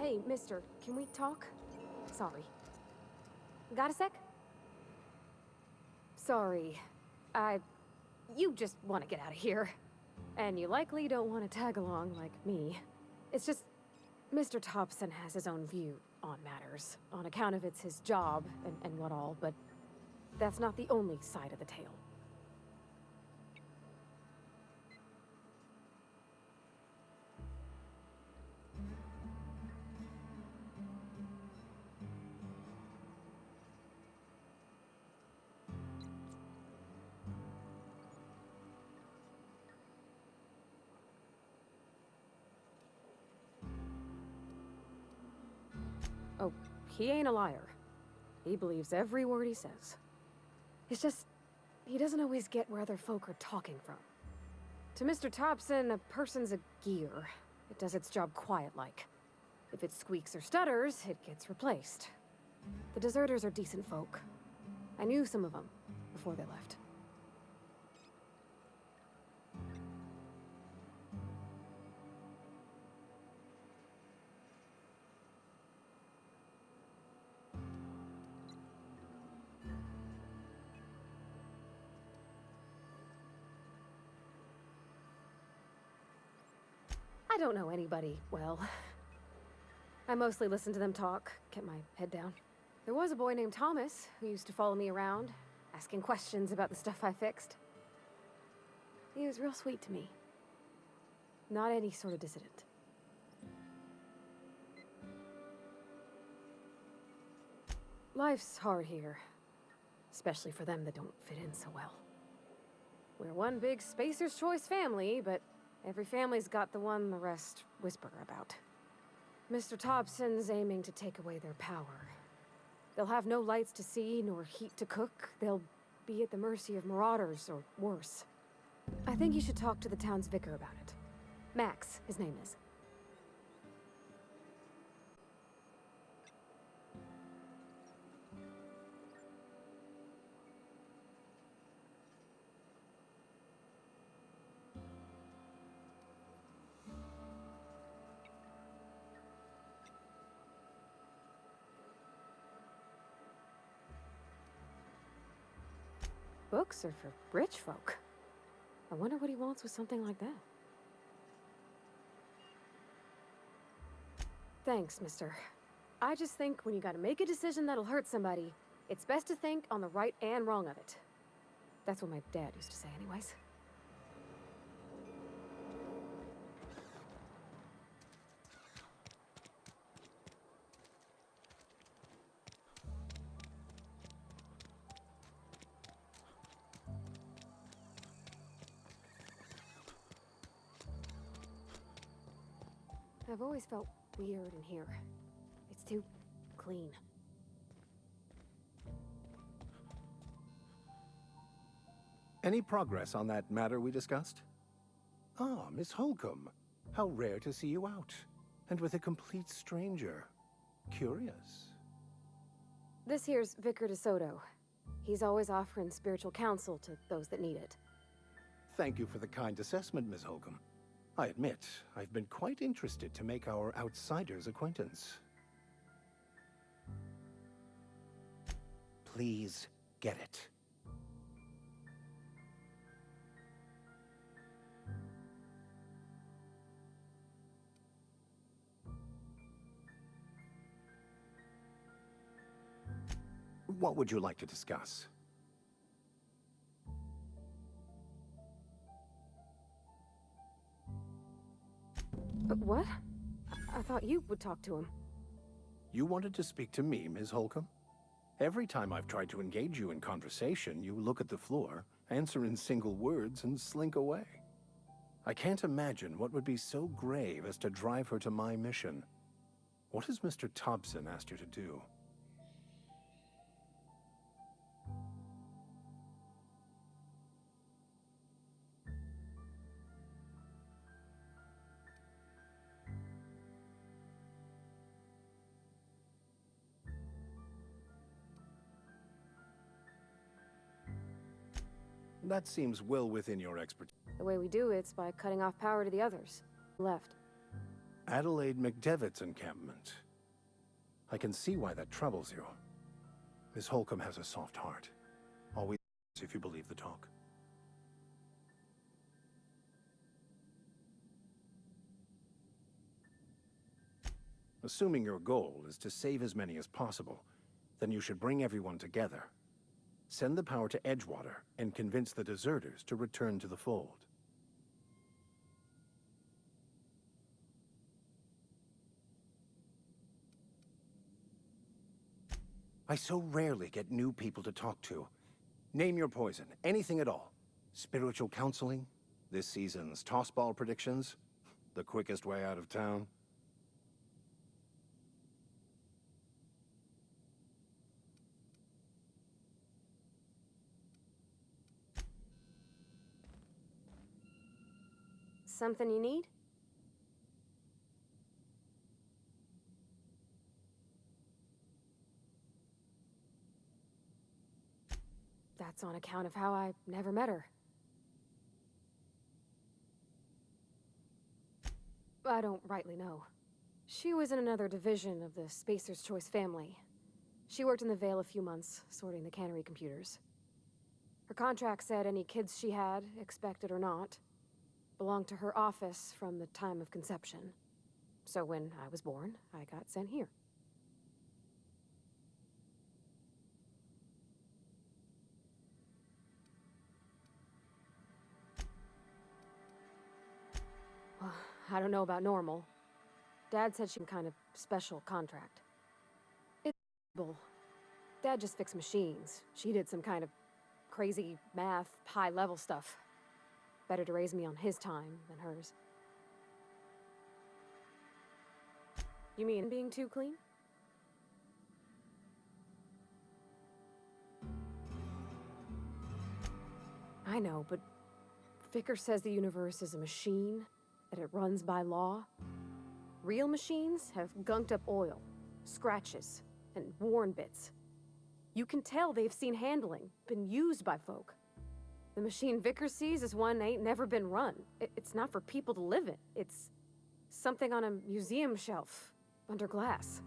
Hey, mister, can we talk? Sorry. Got a sec? Sorry. You just want to get out of here. And you likely don't want to tag along like me. It's just, Mr. Thompson has his own view on matters, on account of it's his job and what all, but that's not the only side of the tale. Oh, he ain't a liar. He believes every word he says. It's just, he doesn't always get where other folk are talking from. To Mr. Thompson, a person's a gear. It does its job quiet-like. If it squeaks or stutters, it gets replaced. The deserters are decent folk. I knew some of them before they left. I don't know anybody well. I mostly listen to them talk, kept my head down. There was a boy named Thomas who used to follow me around, asking questions about the stuff I fixed. He was real sweet to me. Not any sort of dissident. Life's hard here, especially for them that don't fit in so well. We're one big Spacer's Choice family, but every family's got the one the rest whisper about. Mr. Thompson's aiming to take away their power. They'll have no lights to see, nor heat to cook. They'll be at the mercy of marauders, or worse. I think you should talk to the town's vicar about it. Max, his name is. Books are for rich folk. I wonder what he wants with something like that. Thanks, mister. I just think when you gotta make a decision that'll hurt somebody, it's best to think on the right and wrong of it. That's what my dad used to say anyways. I've always felt weird in here. It's too clean. Any progress on that matter we discussed? Ah, Miss Holcomb. How rare to see you out. And with a complete stranger. Curious. This here's Vicar DeSoto. He's always offering spiritual counsel to those that need it. Thank you for the kind assessment, Miss Holcomb. I admit, I've been quite interested to make our outsider's acquaintance. Please get it. What would you like to discuss? What? I thought you would talk to him. You wanted to speak to me, Ms. Holcomb? Every time I've tried to engage you in conversation, you look at the floor, answer in single words, and slink away. I can't imagine what would be so grave as to drive her to my mission. What has Mr. Thompson asked you to do? That seems well within your expertise. The way we do it's by cutting off power to the others. Left. Adelaide McDevitt's encampment. I can see why that troubles you. Miss Holcomb has a soft heart. Always, if you believe the talk. Assuming your goal is to save as many as possible, then you should bring everyone together. Send the power to Edgewater and convince the deserters to return to the fold. I so rarely get new people to talk to. Name your poison, anything at all. Spiritual counseling? This season's tossball predictions? The quickest way out of town? Something you need? That's on account of how I never met her. I don't rightly know. She was in another division of the Spacer's Choice family. She worked in the Vale a few months, sorting the cannery computers. Her contract said any kids she had, expected or not, belonged to her office from the time of conception. So when I was born, I got sent here. Well, I don't know about normal. Dad said she had kind of special contract. It's possible. Dad just fixed machines. She did some kind of crazy math, high-level stuff. Better to raise me on his time than hers. You mean being too clean? I know, but Vickers says the universe is a machine, that it runs by law. Real machines have gunked up oil, scratches, and worn bits. You can tell they've seen handling, been used by folk. The machine Vickers sees is one ain't never been run. It's not for people to live in. It's something on a museum shelf, under glass.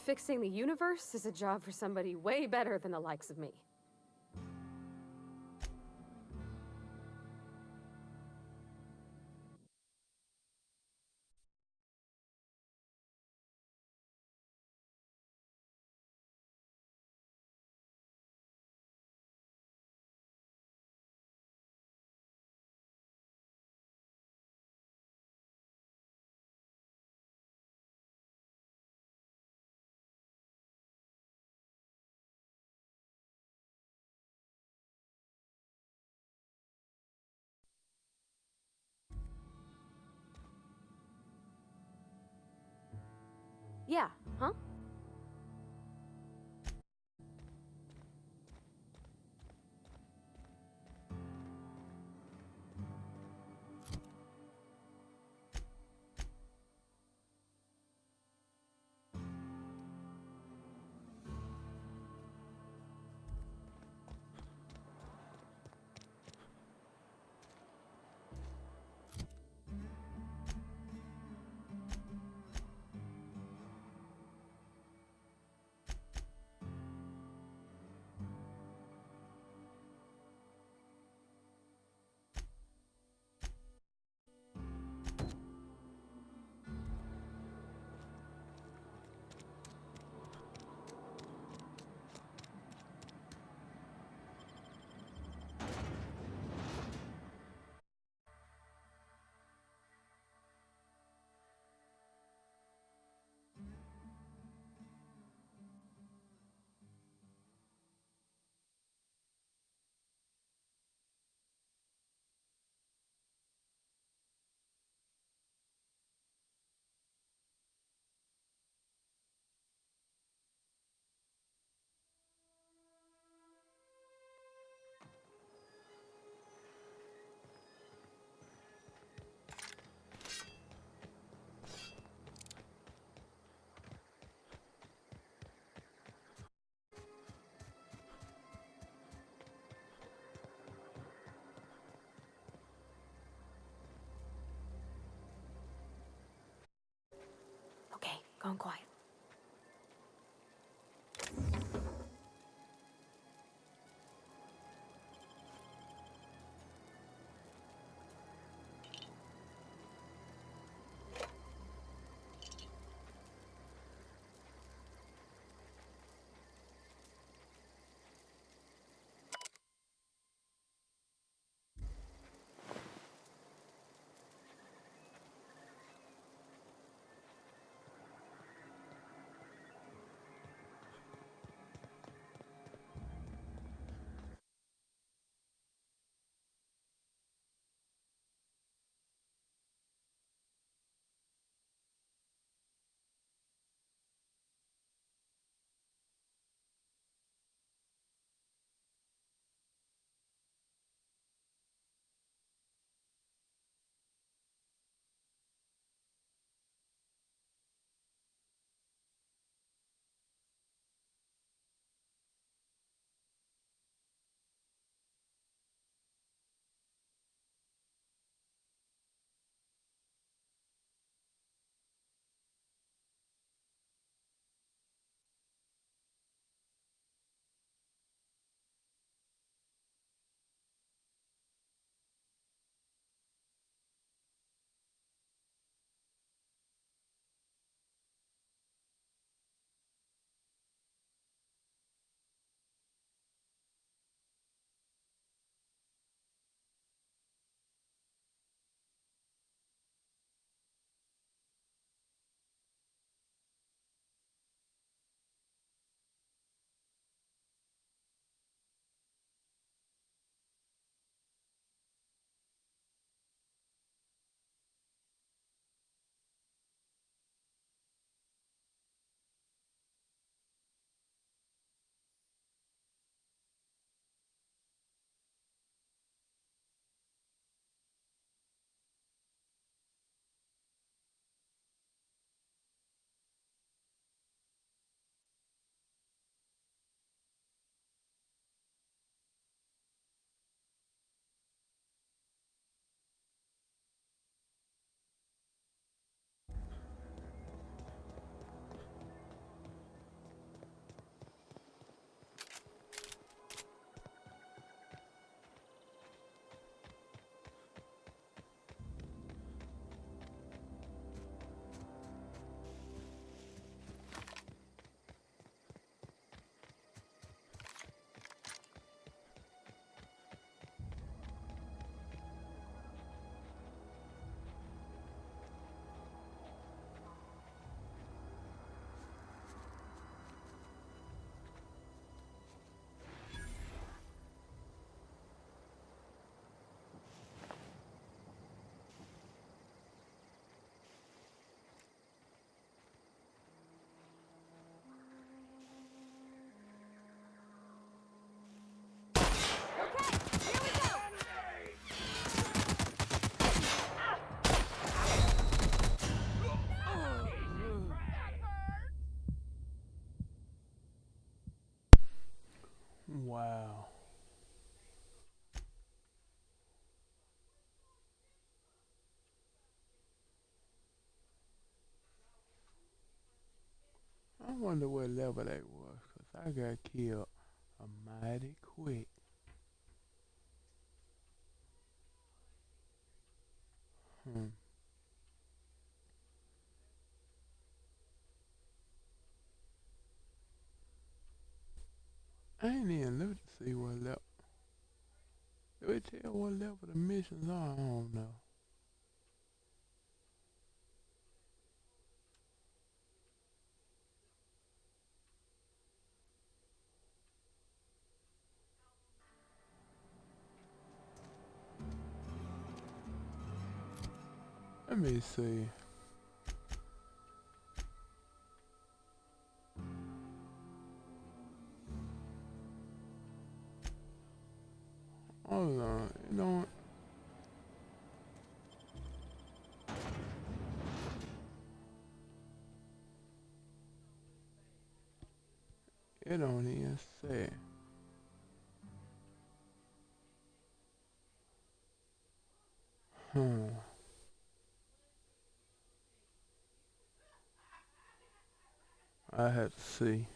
Fixing the universe is a job for somebody way better than the likes of me. Yeah, huh? gone quiet. Wow. I wonder what level that was, 'cause I got killed a mighty quick. Hmm. I ain't even look to see what level. Do it tell what level the missions are? I don't know. Let me see. Hold on. You know what? It don't even say. Hmm. I have to see.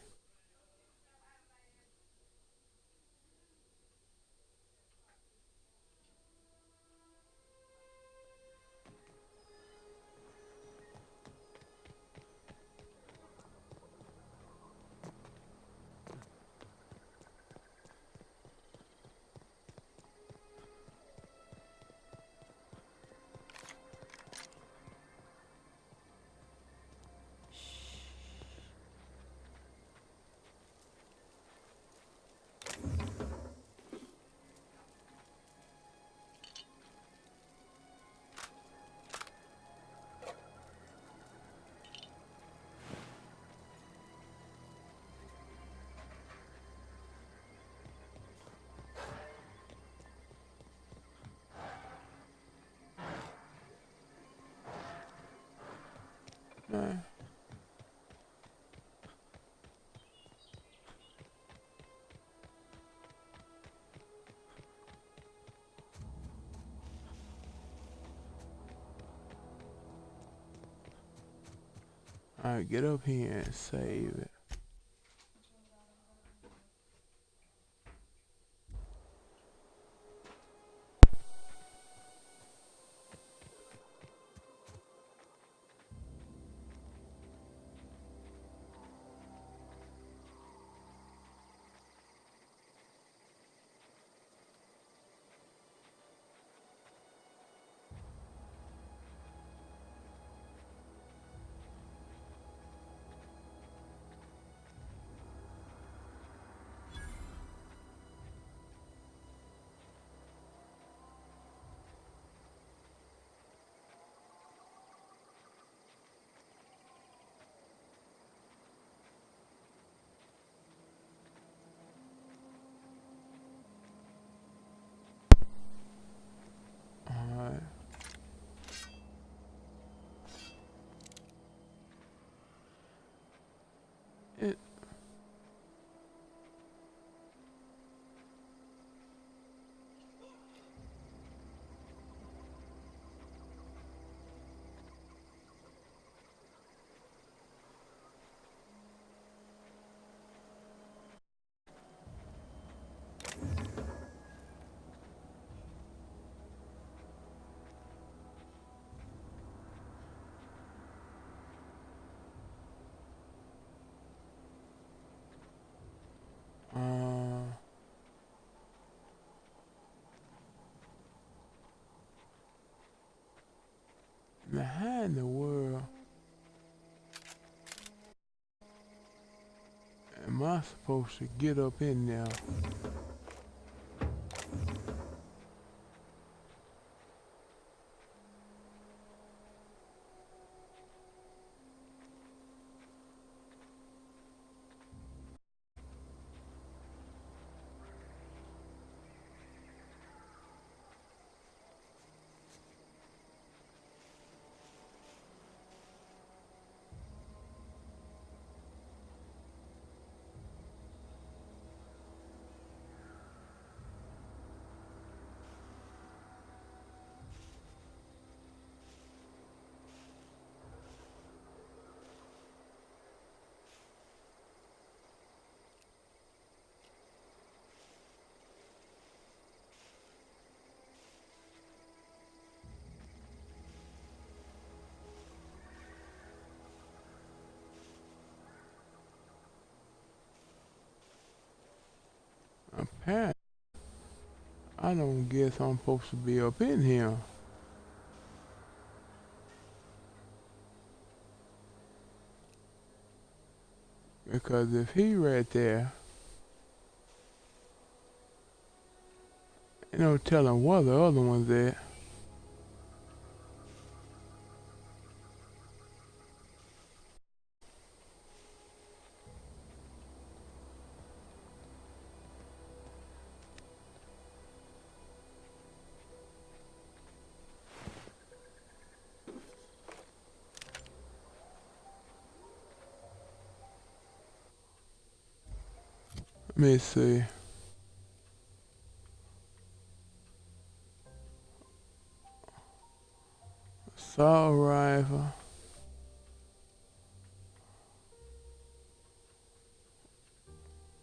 Man. Alright, get up here and save it. Alright. It uh now how in the world am I supposed to get up in there? Apparently, I don't guess I'm supposed to be up in here. Because if he right there, ain't no telling where the other one's at. Let me see. Assault rifle.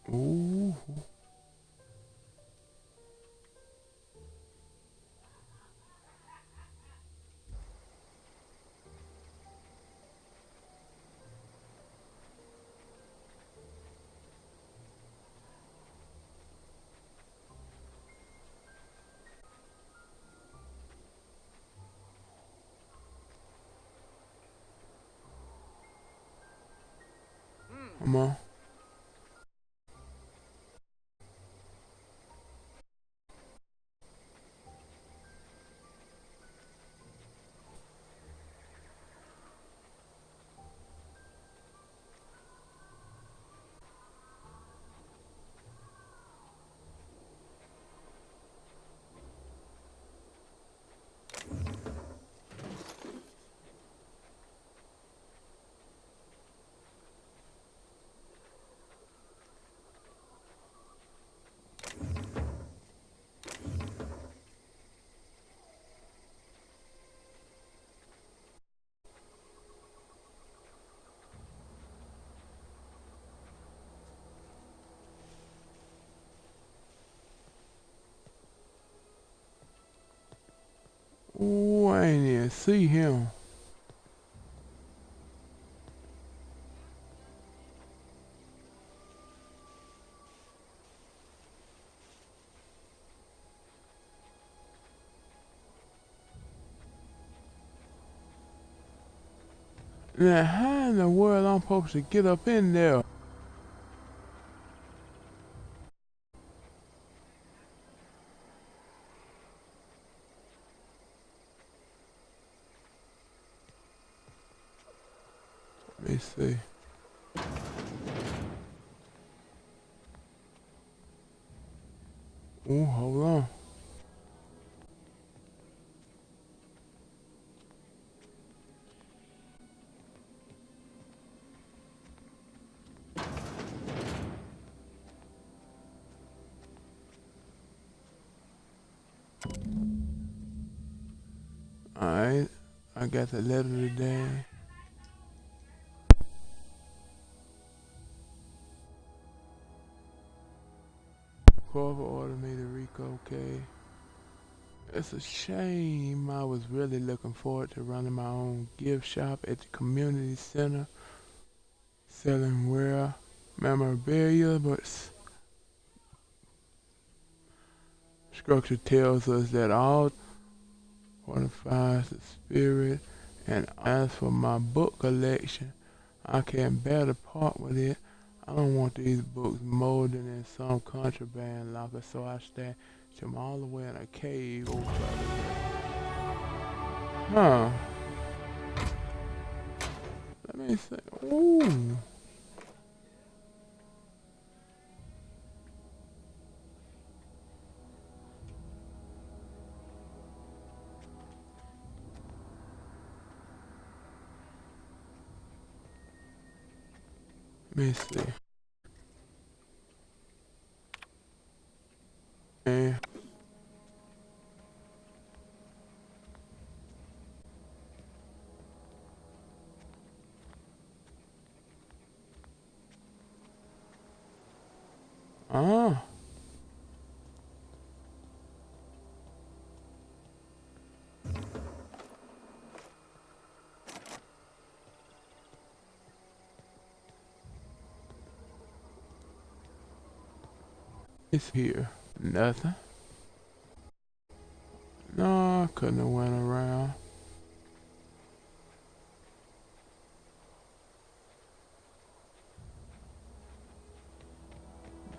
Ooh. Come on. Ooh, I ain't even see him. Now, how in the world I'm supposed to get up in there? Let me see. Ooh, hold on. Alright, I got the letter today. Corver ordered me to relocate. It's a shame. I was really looking forward to running my own gift shop at the community center, selling rare memorabilia, but structure tells us that all fortifies the spirit. And as for my book collection, I can't bear to part with it. I don't want these books molded in some contraband locker, so I stashed them all the way in a cave over there. Huh. Let me see. Ooh. Let me see. And it's here. Nothing. No, I couldn't have went around.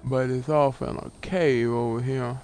But it's off in a cave over here.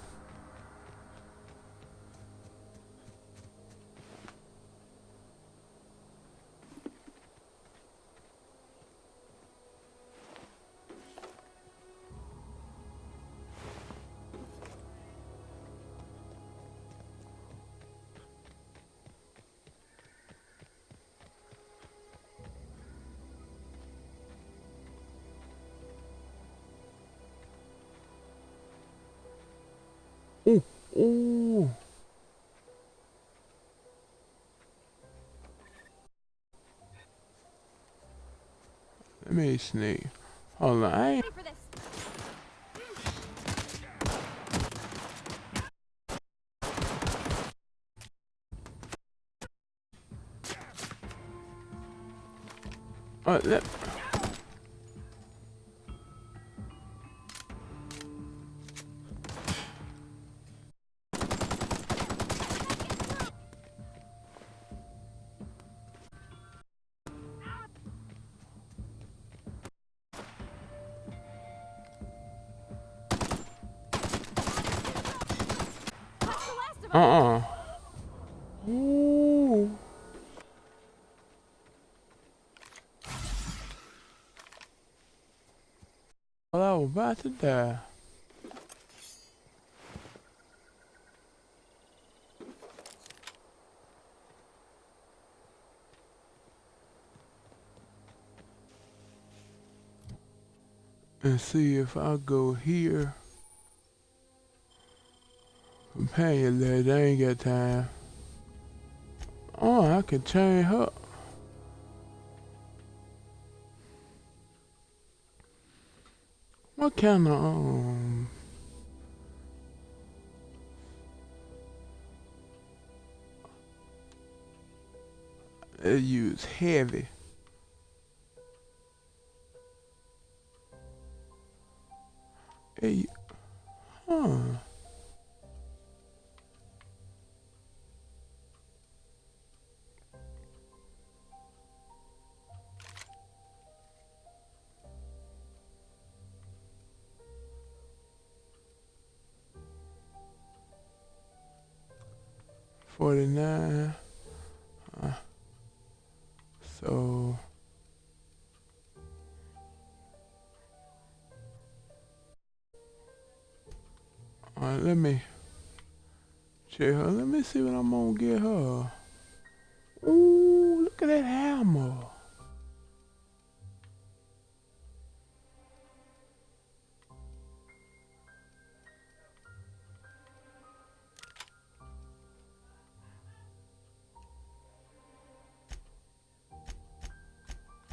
Ooh, ooh. Let me sneak. Hold on, I ain't. Ready for this. let That's the last of them. Ooh. Well, I was about to die. And see if I go here. Companion lady, I ain't got time. Oh, I can change her. What kind of they use heavy. Hey, huh. 49. So let me check her. Let me see what I'm gonna get her. Ooh, look at that hammer.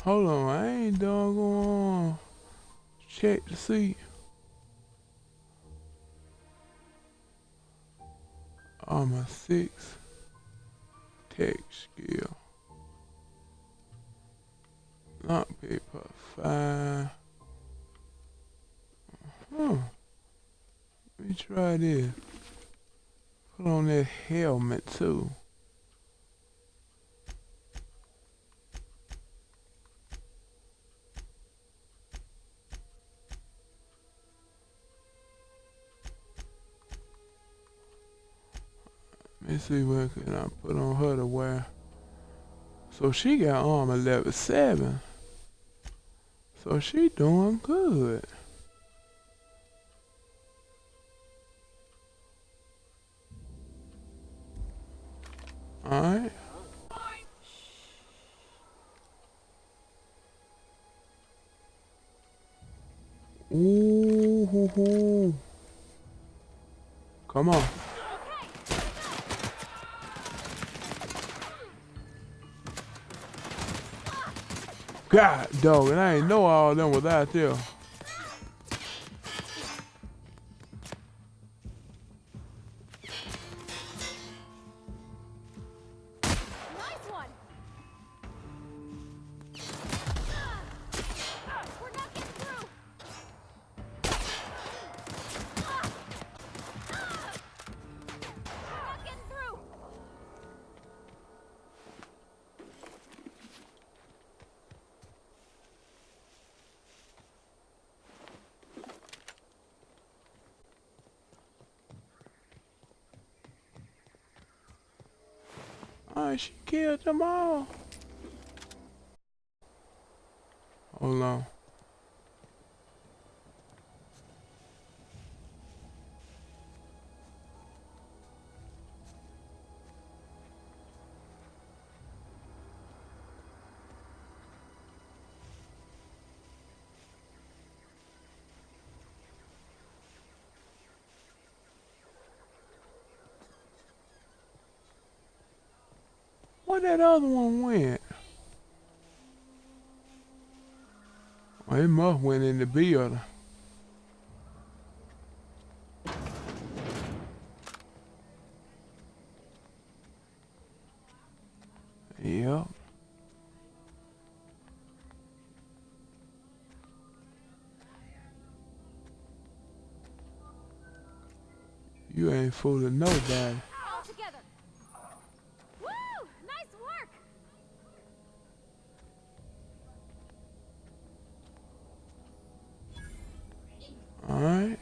Hold on, I ain't doggone check to see. Armor 6, tech skill, lock paper 5. Huh. Let me try this. Put on that helmet too. Let me see what can I put on her to wear. So she got armor level 7. So she doing good. Alright. Ooh, hoo, hoo. Come on. God, dog, and I ain't know all of them was out there. Nice one. We're not getting through. We're not getting through. Alright, she killed them all. Hold on. Where that other one went? Oh, it must went in the building. Yep. You ain't fooling nobody. All together. Woo! Nice work! Alright.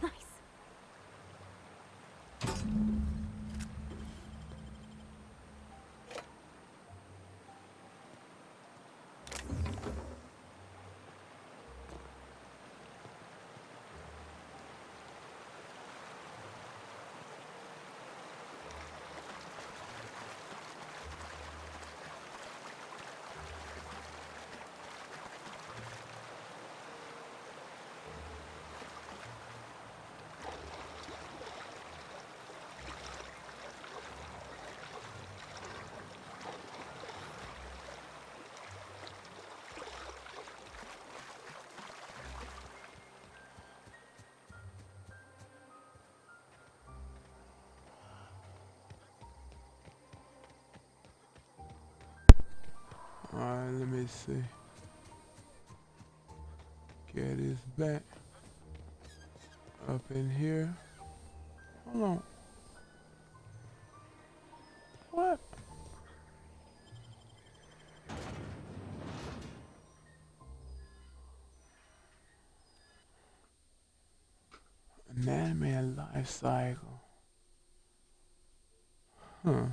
Nice. Alright, let me see. Get this back up in here. Hold on. What? Anatomy and life cycle. Huh.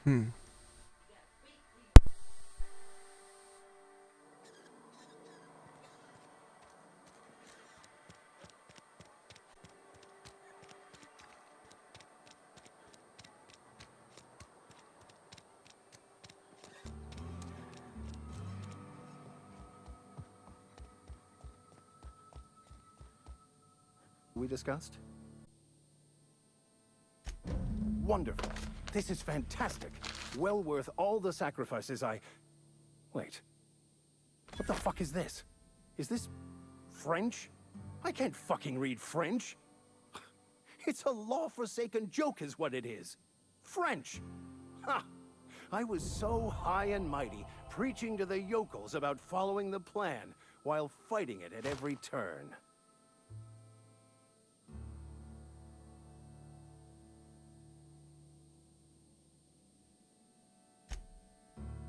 Hmm. We discussed? Wonderful. This is fantastic. Well worth all the sacrifices I... Wait. What the fuck is this? Is this... French? I can't fucking read French. It's a law-forsaken joke is what it is. French! Ha! I was so high and mighty, preaching to the yokels about following the plan, while fighting it at every turn.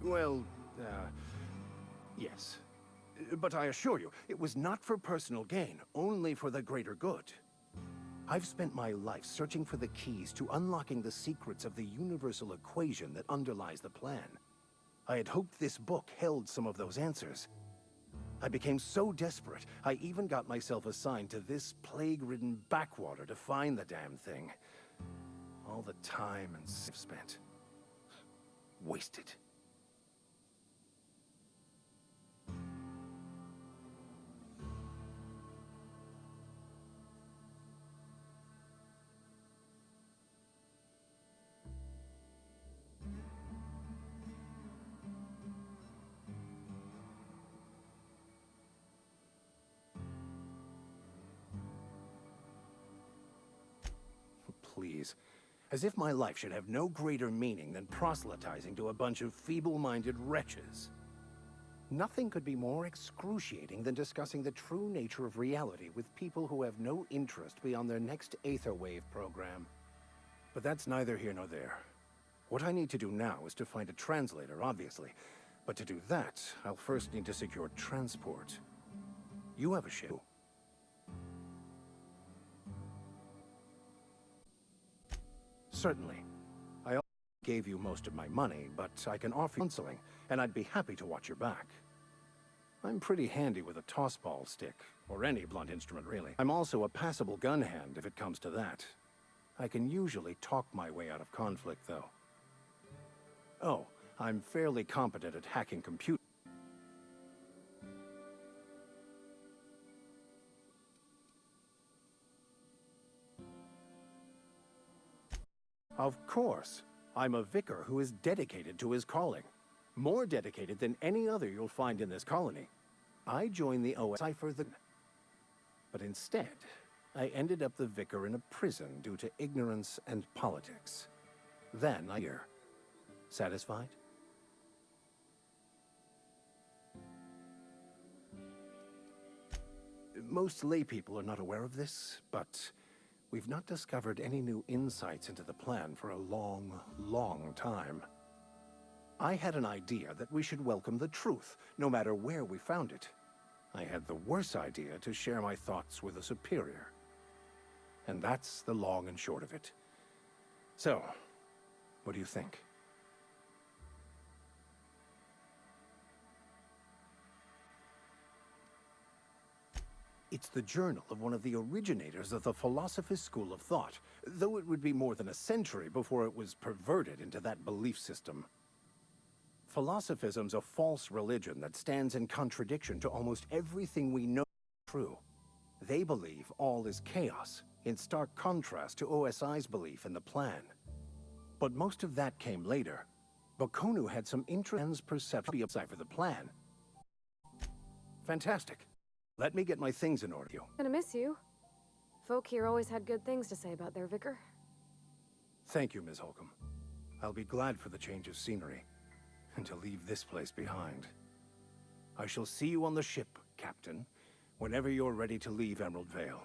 Well, yes. But I assure you, it was not for personal gain, only for the greater good. I've spent my life searching for the keys to unlocking the secrets of the universal equation that underlies the plan. I had hoped this book held some of those answers. I became so desperate, I even got myself assigned to this plague-ridden backwater to find the damn thing. All the time and spent. Wasted. Please. As if my life should have no greater meaning than proselytizing to a bunch of feeble-minded wretches. Nothing could be more excruciating than discussing the true nature of reality with people who have no interest beyond their next Aetherwave program. But that's neither here nor there. What I need to do now is to find a translator, obviously. But to do that, I'll first need to secure transport. You have a ship. Certainly. I already gave you most of my money, but I can offer you counseling, and I'd be happy to watch your back. I'm pretty handy with a tossball stick, or any blunt instrument, really. I'm also a passable gun hand, if it comes to that. I can usually talk my way out of conflict, though. Oh, I'm fairly competent at hacking computers. Of course. I'm a vicar who is dedicated to his calling. More dedicated than any other you'll find in this colony. I joined the OS cipher but instead, I ended up the vicar in a prison due to ignorance and politics. Then I here. Satisfied? Most laypeople are not aware of this, but we've not discovered any new insights into the plan for a long, long time. I had an idea that we should welcome the truth, no matter where we found it. I had the worse idea to share my thoughts with a superior. And that's the long and short of it. So, what do you think? It's the journal of one of the originators of the Philosopher's School of Thought, though it would be more than a century before it was perverted into that belief system. Philosophism's a false religion that stands in contradiction to almost everything we know is true. They believe all is chaos, in stark contrast to OSI's belief in the plan. But most of that came later. Bokonu had some interesting perception for the plan. Fantastic. Let me get my things in order. Gonna miss you. Folk here always had good things to say about their vicar. Thank you, Ms. Holcomb. I'll be glad for the change of scenery, and to leave this place behind. I shall see you on the ship, Captain, whenever you're ready to leave Emerald Vale.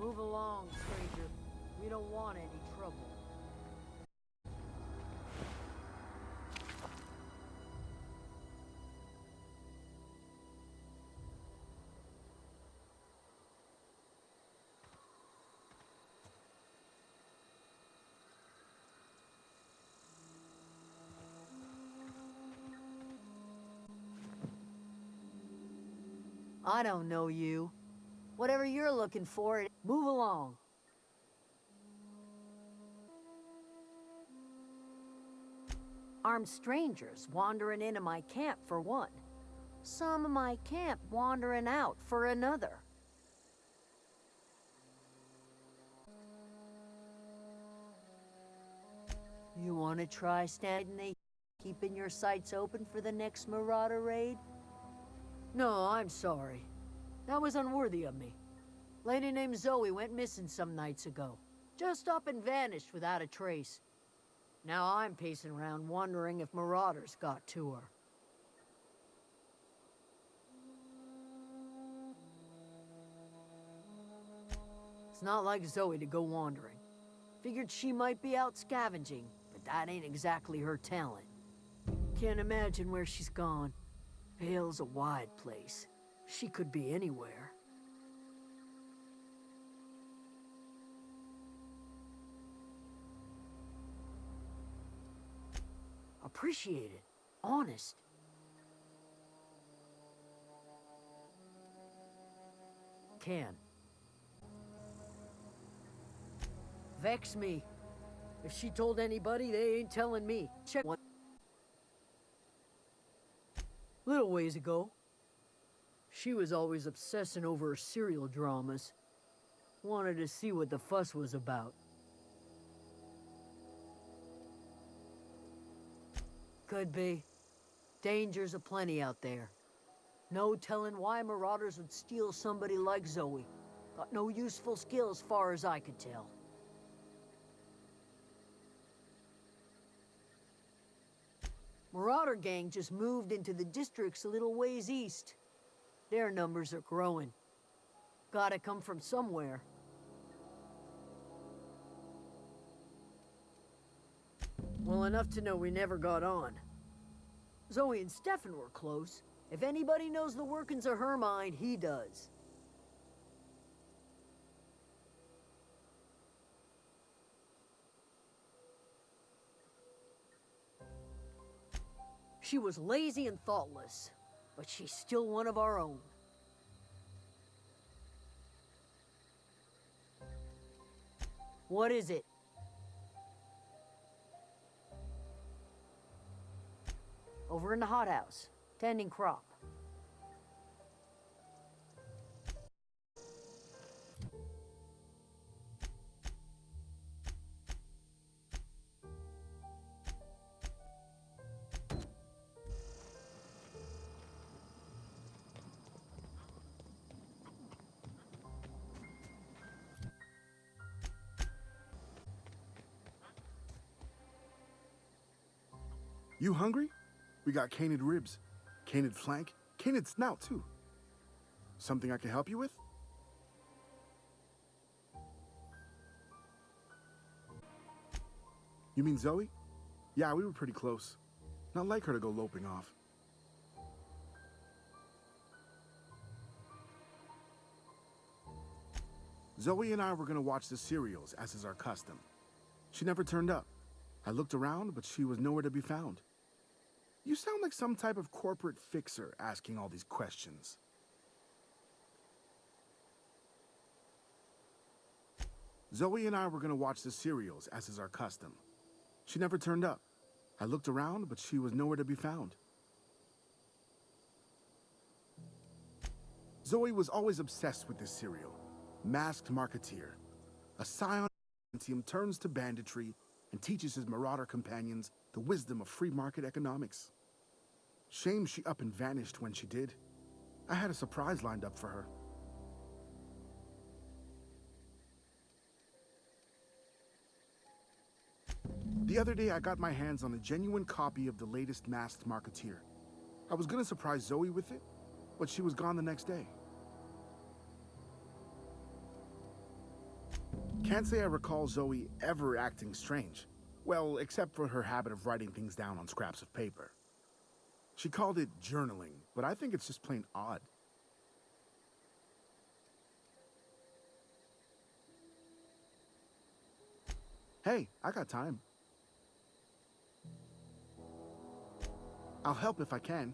Move along, stranger. We don't want any trouble. I don't know you. Whatever you're looking for, move along. Armed strangers wandering into my camp for one. Some of my camp wandering out for another. You want to try standing, keeping your sights open for the next Marauder raid? No, I'm sorry. That was unworthy of me. Lady named Zoe went missing some nights ago. Just up and vanished without a trace. Now I'm pacing around wondering if Marauders got to her. It's not like Zoe to go wandering. Figured she might be out scavenging, but that ain't exactly her talent. Can't imagine where she's gone. Vale's a wide place. She could be anywhere. Appreciate it. Honest. Can. Vex me. If she told anybody, they ain't telling me. Check one. Little ways ago, she was always obsessing over her serial dramas. Wanted to see what the fuss was about. Could be. Dangers aplenty out there. No telling why Marauders would steal somebody like Zoe. Got no useful skill as far as I could tell. Marauder gang just moved into the districts a little ways east. Their numbers are growing. Gotta come from somewhere. Well, enough to know we never got on. Zoe and Stefan were close. If anybody knows the workings of her mind, he does. She was lazy and thoughtless, but she's still one of our own. What is it? Over in the hothouse, tending crop. You hungry? We got canid ribs, canid flank, canid snout too. Something I can help you with? You mean Zoe? Yeah, we were pretty close. Not like her to go loping off. Zoe and I were gonna watch the serials, as is our custom. She never turned up. I looked around, but she was nowhere to be found. You sound like some type of corporate fixer asking all these questions. Zoe and I were gonna watch the serials, as is our custom. She never turned up. I looked around, but she was nowhere to be found. Zoe was always obsessed with this serial. Masked Marketeer. A scion of Byzantium turns to banditry and teaches his marauder companions the wisdom of free market economics. Shame she up and vanished when she did. I had a surprise lined up for her. The other day I got my hands on a genuine copy of the latest Masked Marketeer. I was gonna surprise Zoe with it, but she was gone the next day. Can't say I recall Zoe ever acting strange. Well, except for her habit of writing things down on scraps of paper. She called it journaling, but I think it's just plain odd. Hey, I got time. I'll help if I can.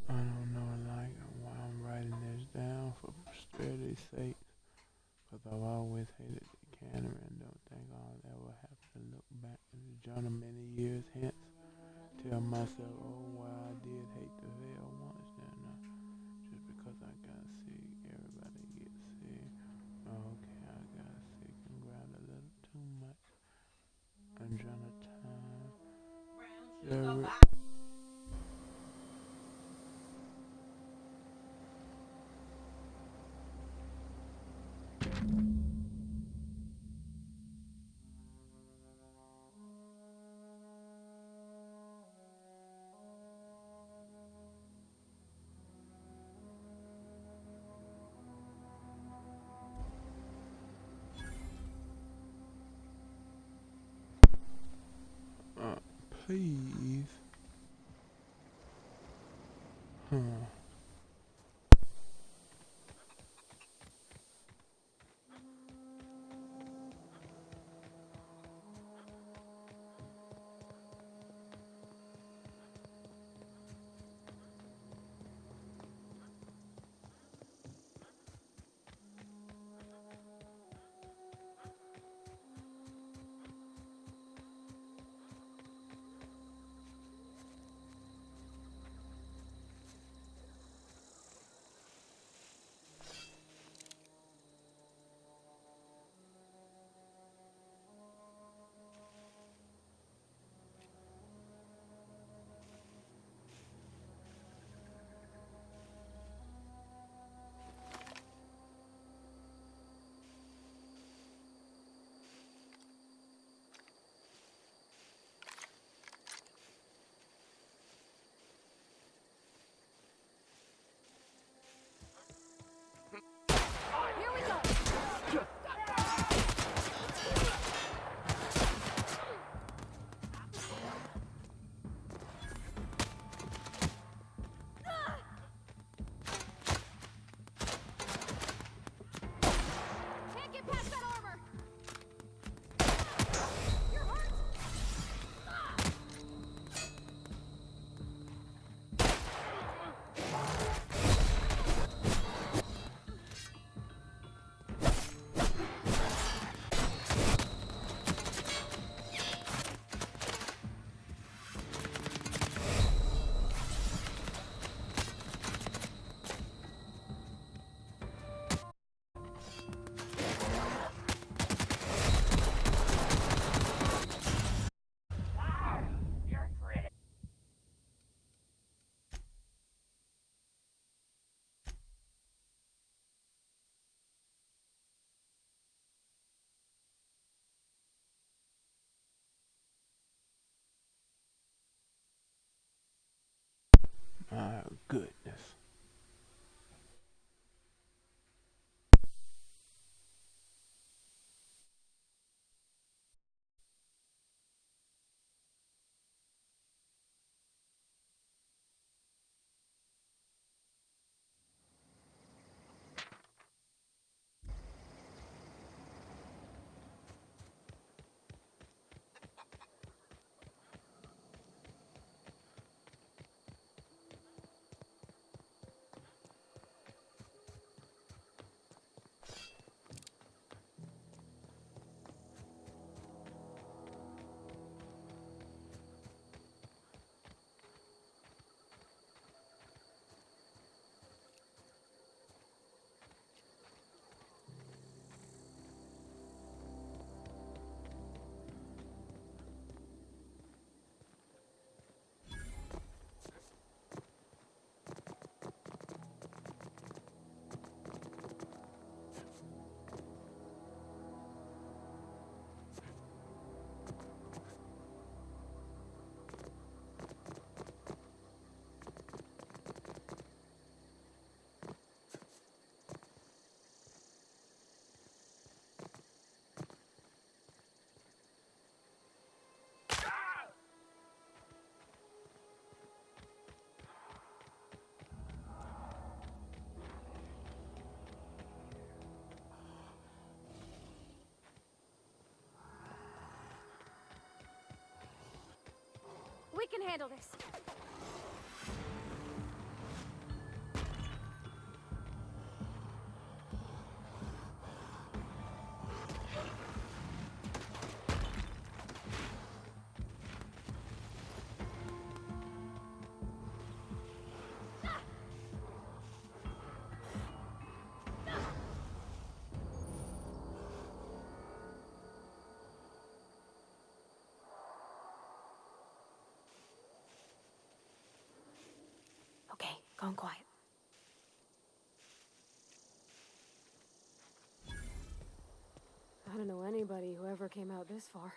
I don't know, like, why I'm writing this down for posterity's sake. Because I've always hated the canon and don't think I'll ever have to look back at the journal many years hence. Tell myself, oh, well, I did hate the veil once, then just because I got sick, everybody gets sick. Okay, I got sick and grabbed a little too much. I'm trying to time. Please. Huh. can handle this. Okay, gone quiet. I don't know anybody who ever came out this far.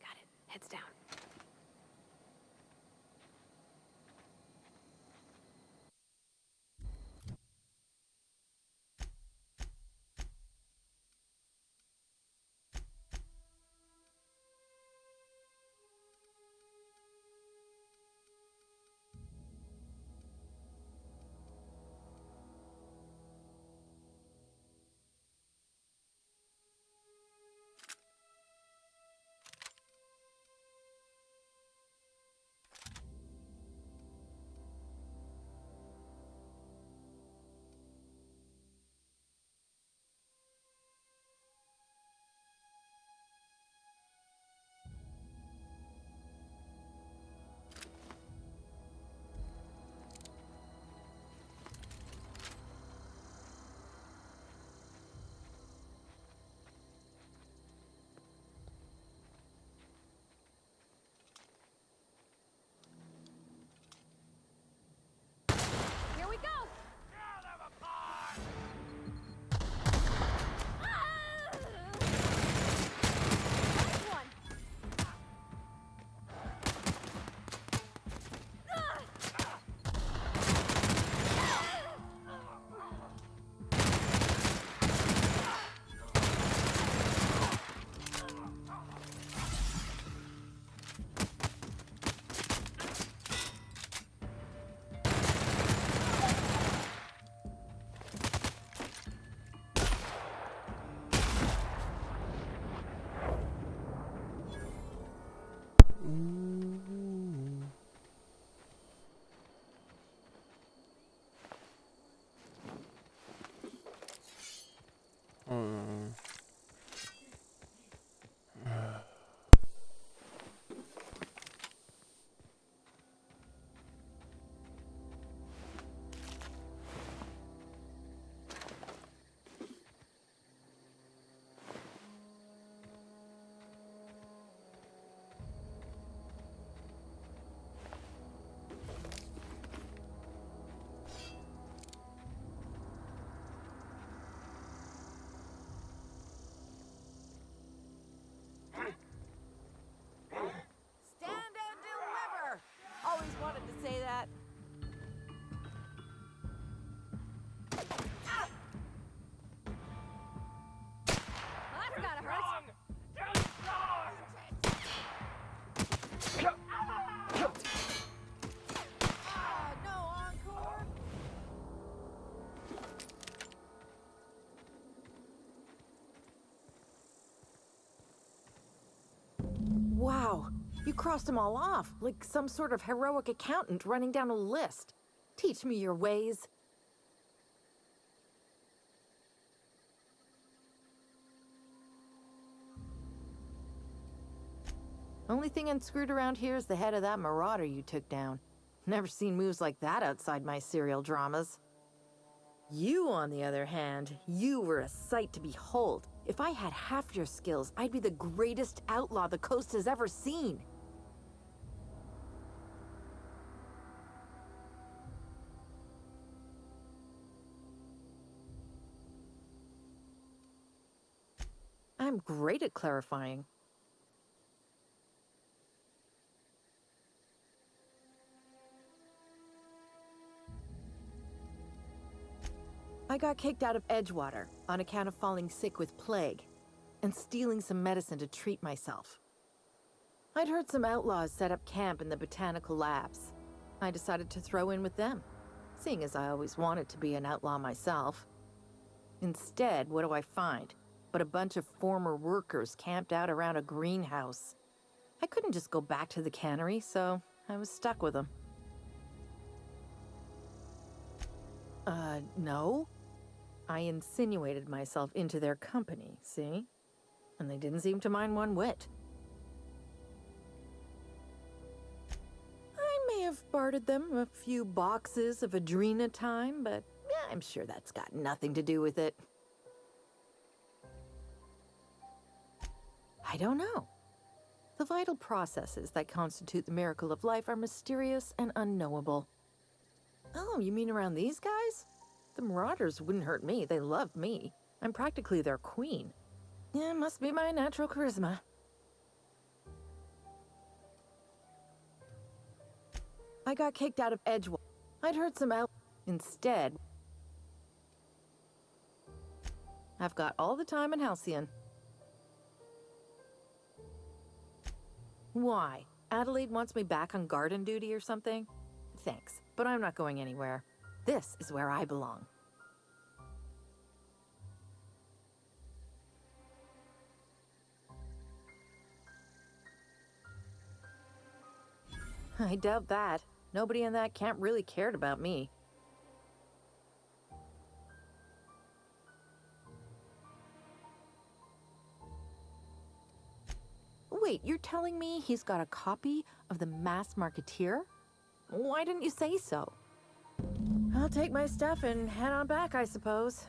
Got it. Heads down. crossed them all off, like some sort of heroic accountant running down a list. Teach me your ways. Only thing unscrewed around here is the head of that marauder you took down. Never seen moves like that outside my serial dramas. You, on the other hand, you were a sight to behold. If I had half your skills, I'd be the greatest outlaw the coast has ever seen. I'm great at clarifying. I got kicked out of Edgewater on account of falling sick with plague and stealing some medicine to treat myself. I'd heard some outlaws set up camp in the botanical labs. I decided to throw in with them, seeing as I always wanted to be an outlaw myself. Instead, what do I find but a bunch of former workers camped out around a greenhouse? I couldn't just go back to the cannery, so I was stuck with them. No. I insinuated myself into their company, see? And they didn't seem to mind one whit. I may have bartered them a few boxes of Adrena time, but I'm sure that's got nothing to do with it. I don't know. The vital processes that constitute the miracle of life are mysterious and unknowable. Oh, you mean around these guys? The Marauders wouldn't hurt me. They love me. I'm practically their queen. Yeah, must be my natural charisma. I got kicked out of Edgewater. I'd heard some out. Instead, I've got all the time in Halcyon. Why? Adelaide wants me back on garden duty or something? Thanks, but I'm not going anywhere. This is where I belong. I doubt that. Nobody in that camp really cared about me. Wait, you're telling me he's got a copy of the Masked Marketeer? Why didn't you say so? I'll take my stuff and head on back, I suppose.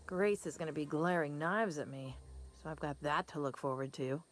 Grace is gonna be glaring knives at me, so I've got that to look forward to.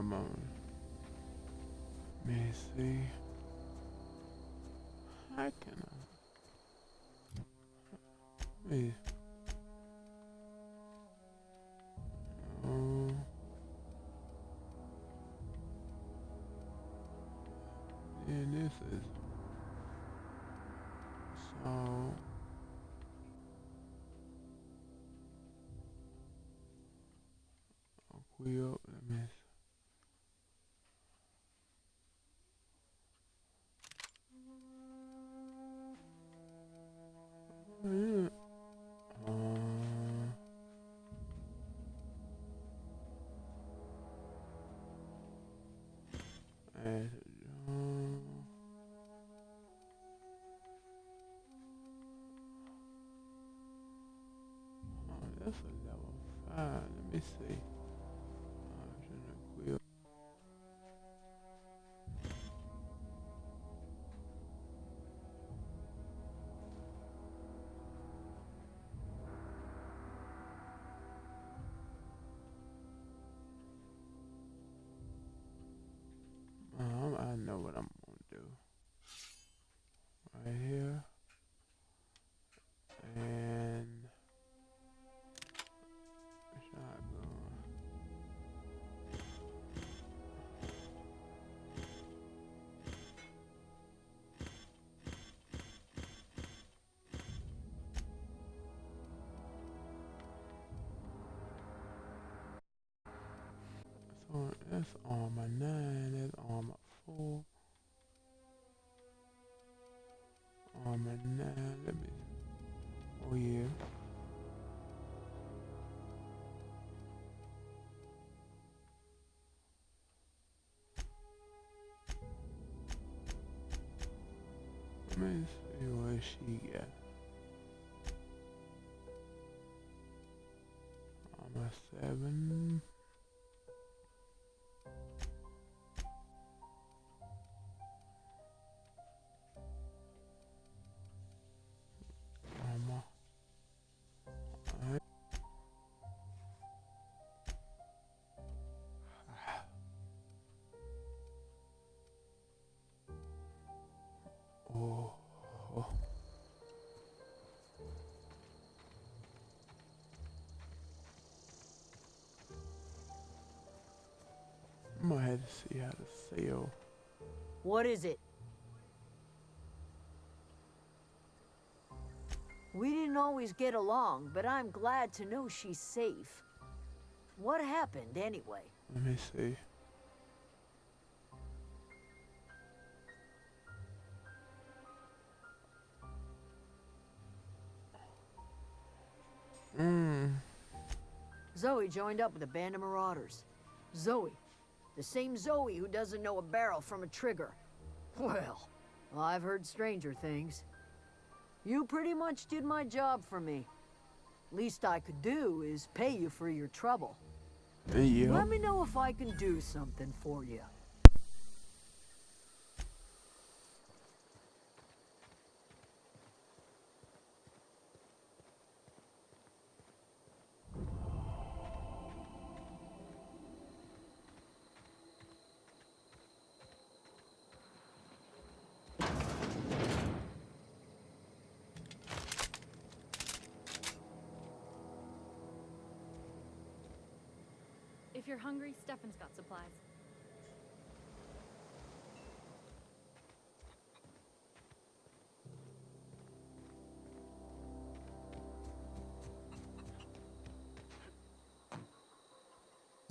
come on. Let me see. How can I? Let me. And this is so. Quill. Let me. Yeah. And, that's a level 5. Let me see. Quill. I know what I'm gonna do. Right here. And shotgun. So that's armor 9, that's armor 4. Armor 9, let me. Oh yeah. Let me see what she got. Armor 7. Armor. Alright. Oh. Oh. I'm gonna have to see how to sail. What is it? We didn't always get along, but I'm glad to know she's safe. What happened, anyway? Let me see. Zoe joined up with a band of marauders. Zoe. The same Zoe who doesn't know a barrel from a trigger. Well, I've heard stranger things. You pretty much did my job for me. Least I could do is pay you for your trouble. Yeah. Let me know if I can do something for you. If you're hungry, Stefan's got supplies.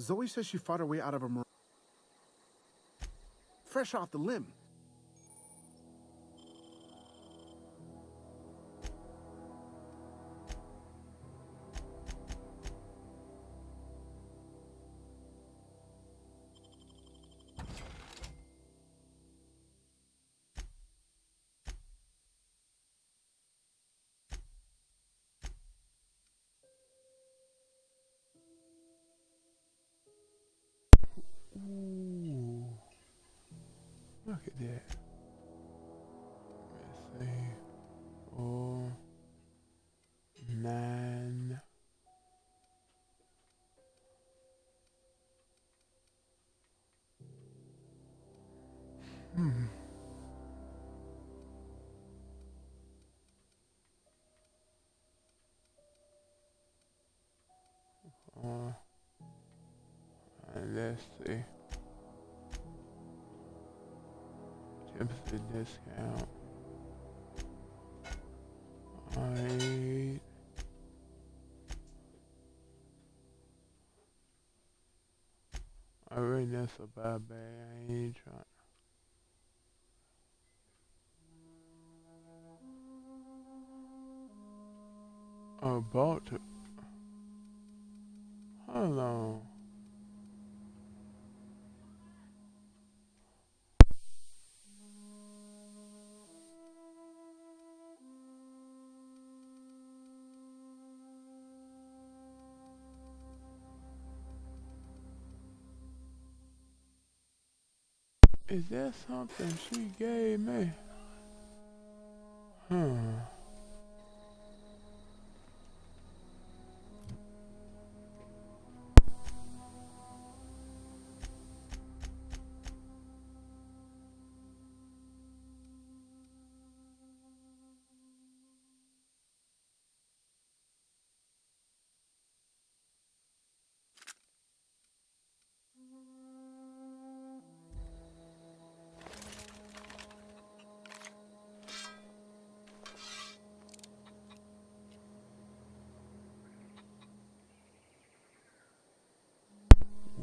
Zoe says she fought her way out of a fresh off the limb. Ooh. Look at that. Let's see. 4, 9. Hmm. Uh, let's see. 10% discount. Alright. Alright, that's a bad bag. I ain't trying. About to. Hold on. Is that something she gave me? Huh.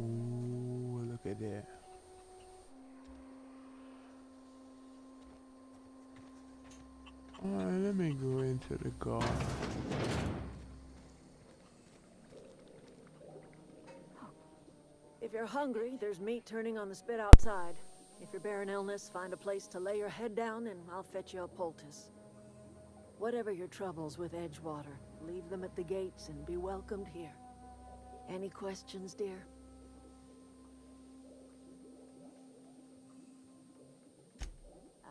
Ooh, look at that. Alright, let me go into the garden. If you're hungry, there's meat turning on the spit outside. If you're bearing illness, find a place to lay your head down and I'll fetch you a poultice. Whatever your troubles with Edgewater, leave them at the gates and be welcomed here. Any questions, dear?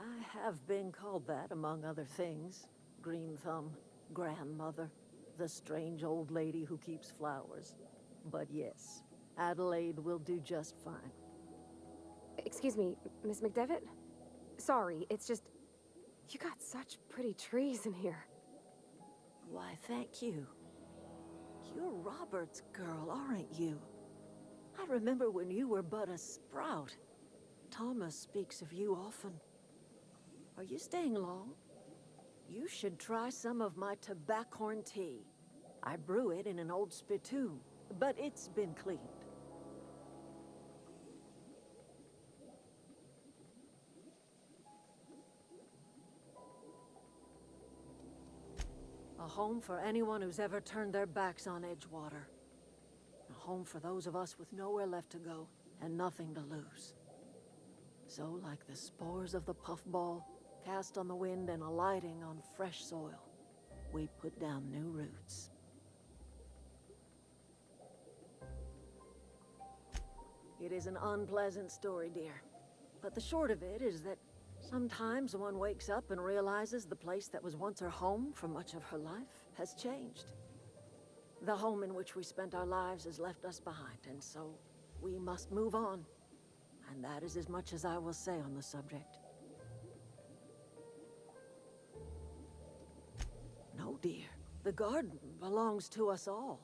I have been called that, among other things. Green Thumb, grandmother, the strange old lady who keeps flowers. But yes, Adelaide will do just fine. Excuse me, Miss McDevitt? Sorry, it's just... You got such pretty trees in here. Why, thank you. You're Robert's girl, aren't you? I remember when you were but a sprout. Thomas speaks of you often. Are you staying long? You should try some of my tobaccorn tea. I brew it in an old spittoon, but it's been cleaned. A home for anyone who's ever turned their backs on Edgewater. A home for those of us with nowhere left to go and nothing to lose. So, like the spores of the puffball, cast on the wind and alighting on fresh soil, we put down new roots. It is an unpleasant story, dear. But the short of it is that sometimes one wakes up and realizes the place that was once her home for much of her life has changed. The home in which we spent our lives has left us behind, and so we must move on. And that is as much as I will say on the subject. No, dear. The garden belongs to us all.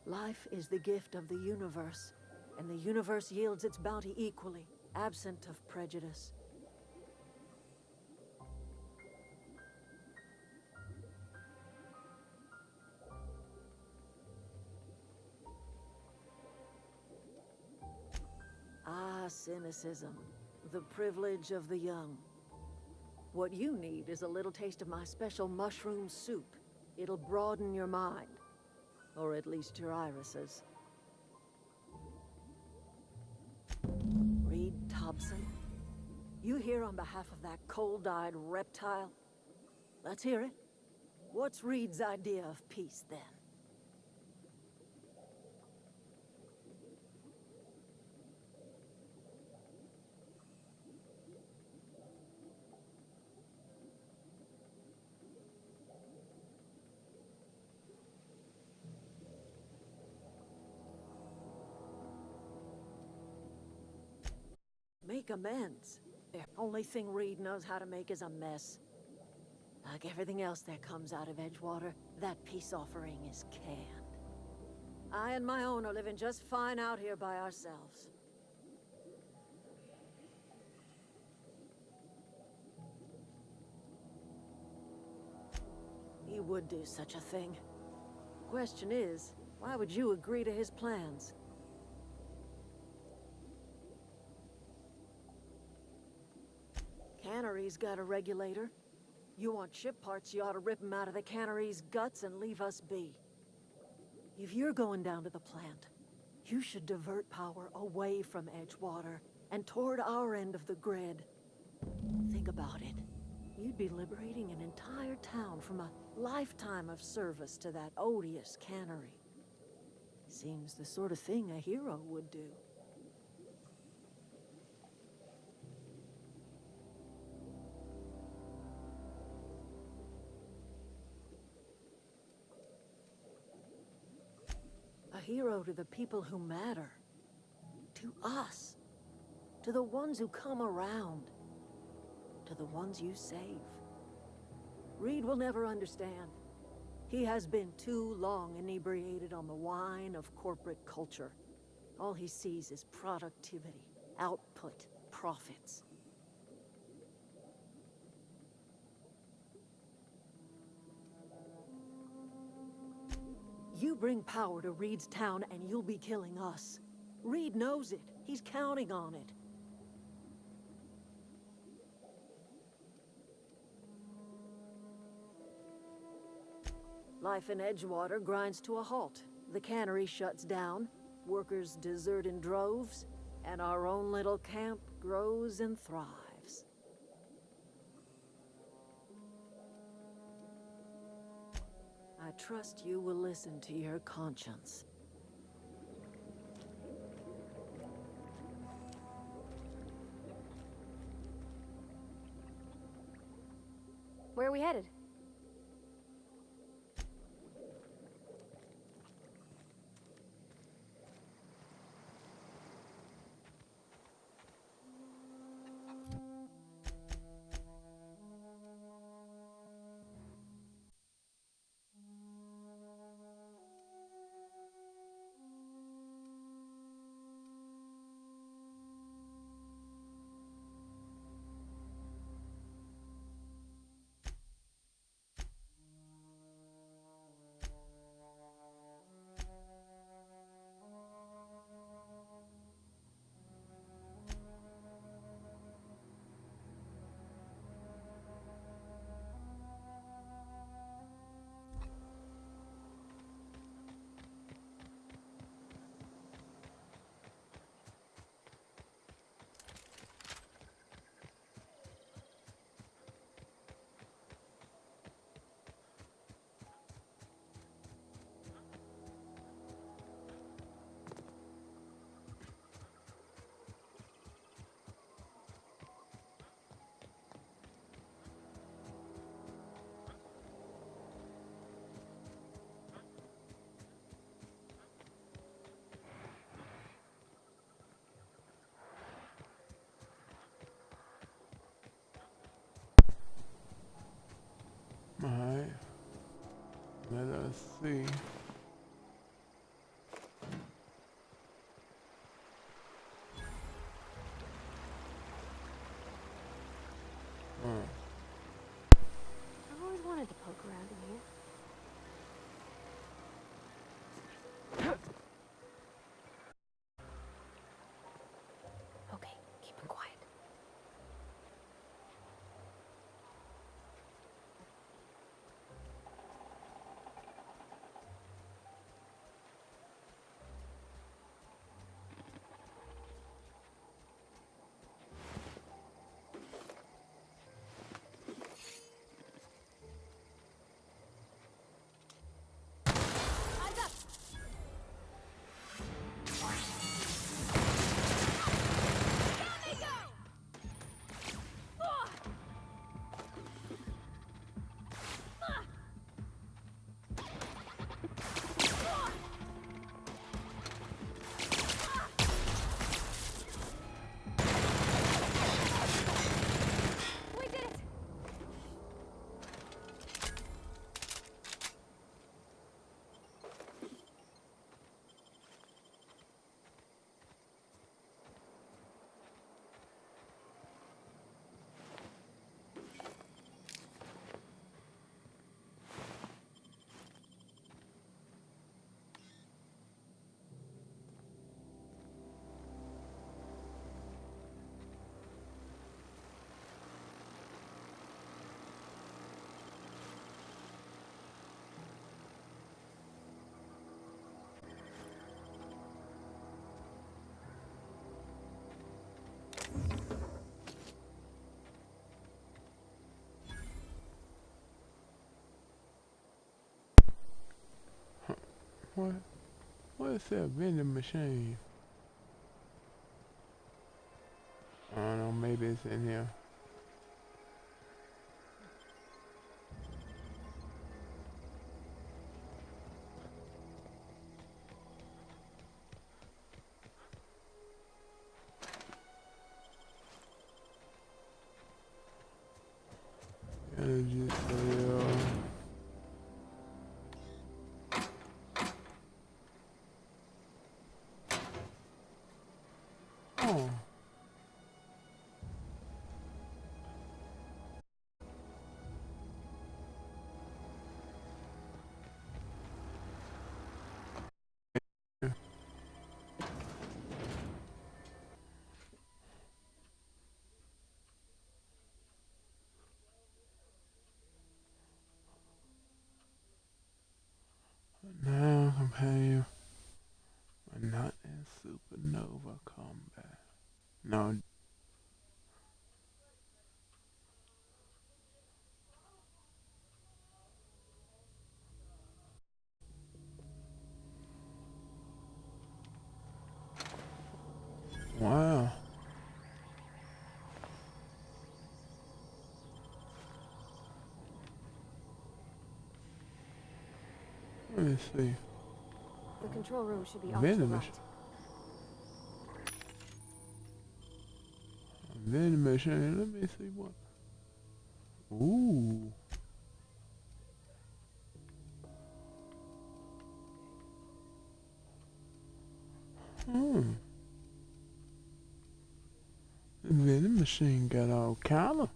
Life is the gift of the universe, and the universe yields its bounty equally, absent of prejudice. Ah, cynicism, the privilege of the young. What you need is a little taste of my special mushroom soup. It'll broaden your mind, or at least your irises. Reed Thompson, you here on behalf of that cold-eyed reptile? Let's hear it. What's Reed's idea of peace, then? Make amends. Only thing Reed knows how to make is a mess. Like everything else that comes out of Edgewater, that peace offering is canned. I and my own are living just fine out here by ourselves. He would do such a thing. Question is, why would you agree to his plans? Cannery's got a regulator. You want ship parts, you ought to rip 'em out of the cannery's guts and leave us be. If you're going down to the plant, you should divert power away from Edgewater and toward our end of the grid. Think about it. You'd be liberating an entire town from a lifetime of service to that odious cannery. Seems the sort of thing a hero would do. A hero to the people who matter. To us. To the ones who come around. To the ones you save. Reed will never understand. He has been too long inebriated on the wine of corporate culture. All he sees is productivity, output, profits. You bring power to Reed's town and you'll be killing us. Reed knows it. He's counting on it. Life in Edgewater grinds to a halt. The cannery shuts down, workers desert in droves, and our own little camp grows and thrives. I trust you will listen to your conscience. Where are we headed? Alright. Let us see. I've always wanted to poke around in here. Okay, keep him quiet. What? What is that vending machine? I don't know, maybe it's in here. Energy cell. Oh. Now, companion, but not in supernova combat. No. Wow. Let me see. The control room should be off to the Venomous. right. Vending machine. Let me see what. Ooh. The vending machine got all kind of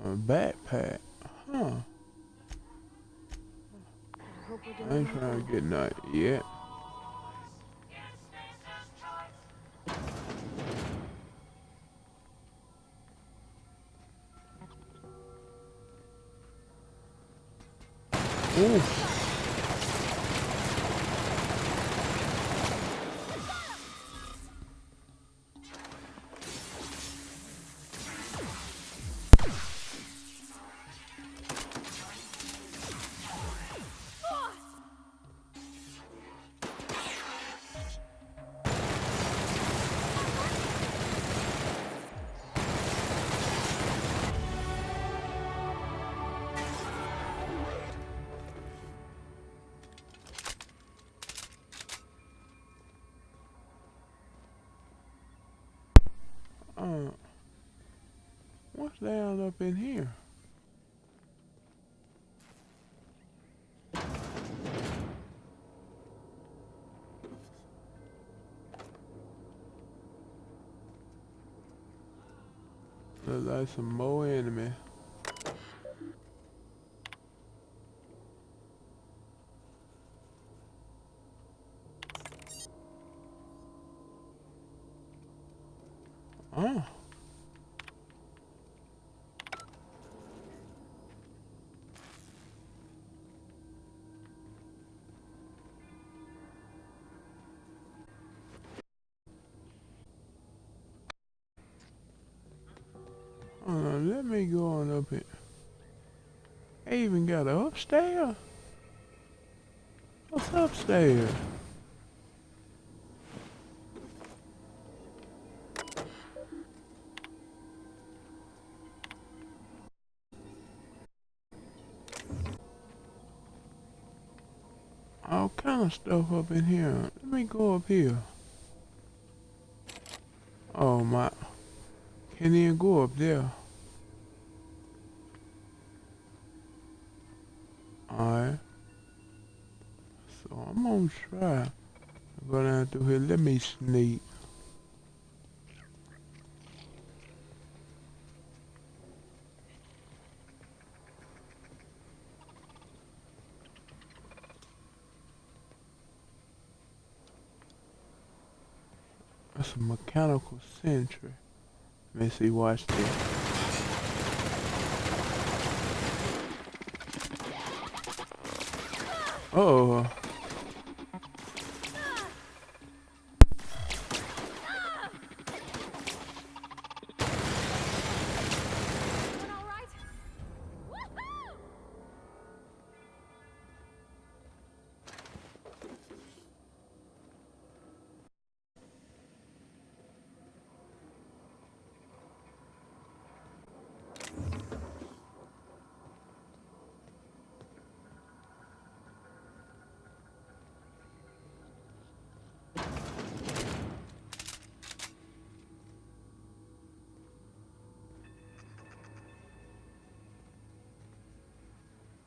a backpack. Huh. I hope we're I doing ain't right trying now. to get nothing yet. Ooh. What's down up in here? Looks like some more enemy. Oh. Let me go on up here. They even got an upstairs? What's upstairs? All kind of stuff up in here. Let me go up here. Oh my. Can't even go up there. Alright. So I'm gonna try. Go down through here. Let me sneak. That's a mechanical sentry. Let me see, watch this. Uh-oh. Doing all right? Woohoo!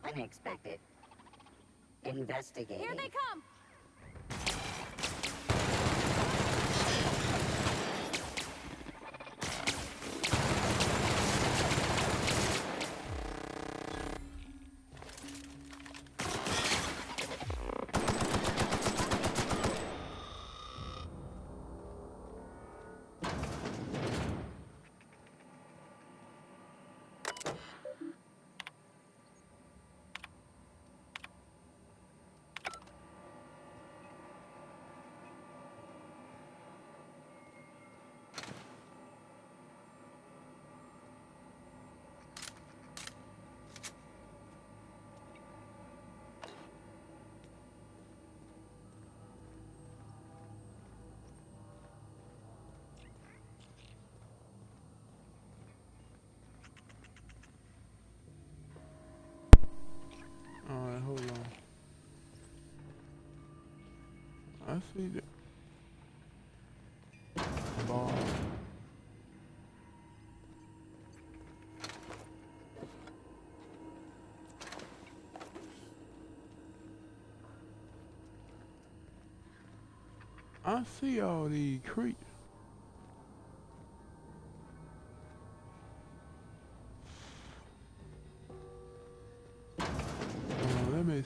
Unexpected. Investigating. Here they come! Alright, hold on. I see the bar. I see all these creatures. Let me.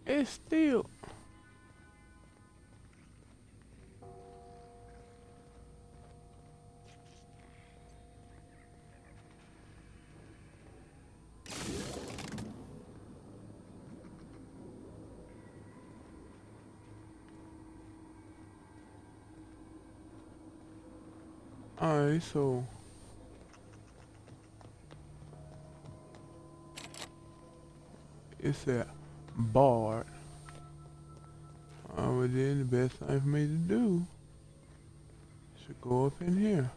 It's still. Alright, so it's that barred. Well then the best thing for me to do should go up in here.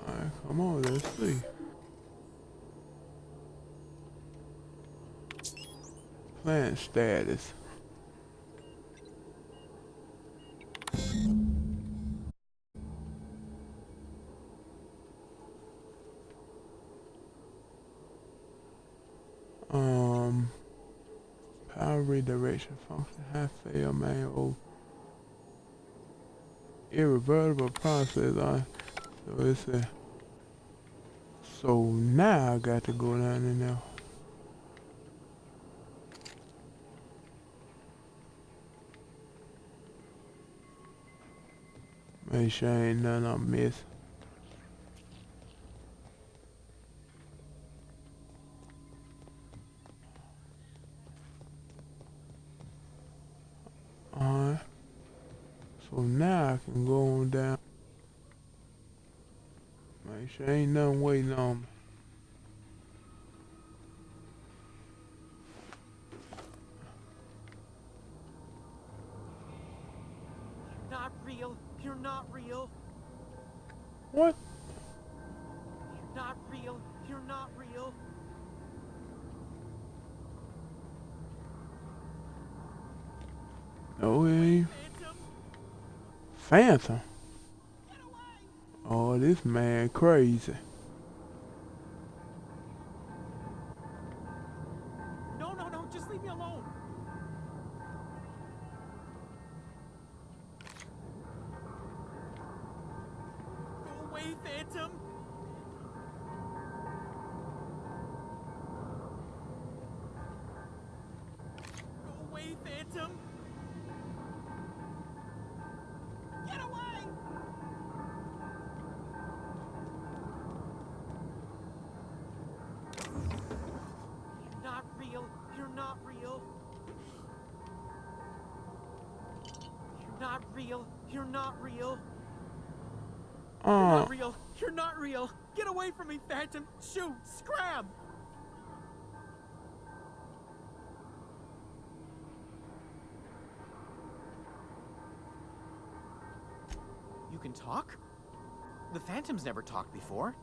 Alright, come on, let's see. Plant status. Power redirection function have failed manual irreversible process. So it's a. So now I got to go down in there. Make sure ain't none I miss. Alright. So now I can go on down. Make sure ain't nothing waiting on me. Not real. You're not real. What? You're not real. You're not real. No, it ain't. Phantom? Oh, this man crazy. No, no, no. Just leave me alone. Go away, Phantom. Go away, Phantom. Get away! You're not real. You're not real. You're not real. You're not real. You're not real. You're not real. Get away from me, Phantom! Shoot! Scram! You can talk? The Phantom's never talked before.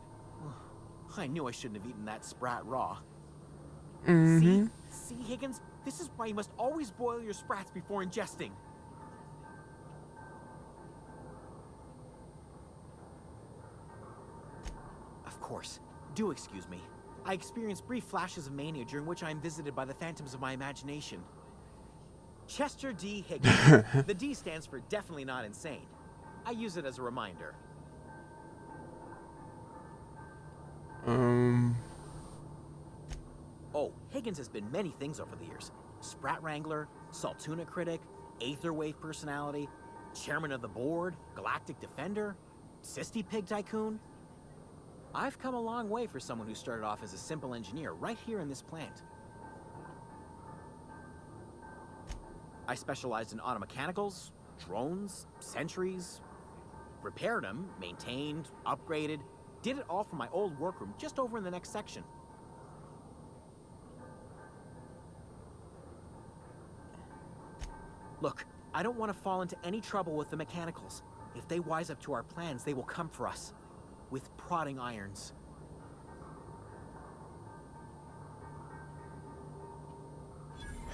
I knew I shouldn't have eaten that sprat raw. Mm-hmm. See, Higgins? This is why you must always boil your sprats before ingesting. Of course. Do excuse me. I experience brief flashes of mania during which I am visited by the phantoms of my imagination. Chester D. Higgins. The D stands for definitely not insane. I use it as a reminder. Oh, Higgins has been many things over the years. Sprat Wrangler, Saltuna Critic, Aetherwave Personality, Chairman of the Board, Galactic Defender, Sisty Pig Tycoon. I've come a long way for someone who started off as a simple engineer right here in this plant. I specialized in automechanicals, drones, sentries, repaired them, maintained, upgraded, did it all from my old workroom just over in the next section. Look, I don't want to fall into any trouble with the mechanicals. If they wise up to our plans, they will come for us. With prodding irons.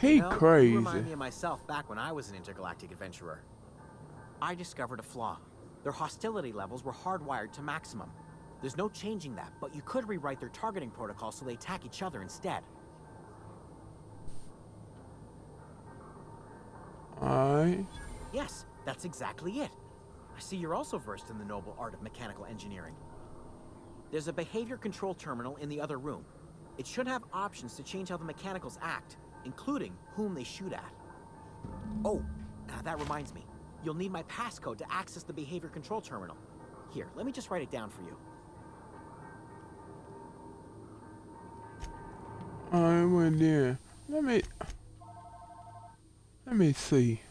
He You crazy. remind me of myself back when I was an intergalactic adventurer. I discovered a flaw. Their hostility levels were hardwired to maximum. There's no changing that, but you could rewrite their targeting protocol so they attack each other instead. Alright. Yes, that's exactly it. I see you're also versed in the noble art of mechanical engineering. There's a behavior control terminal in the other room. It should have options to change how the mechanicals act, including whom they shoot at. Oh, that reminds me. You'll need my passcode to access the behavior control terminal. Here, let me just write it down for you. Alright, well then. Let me see.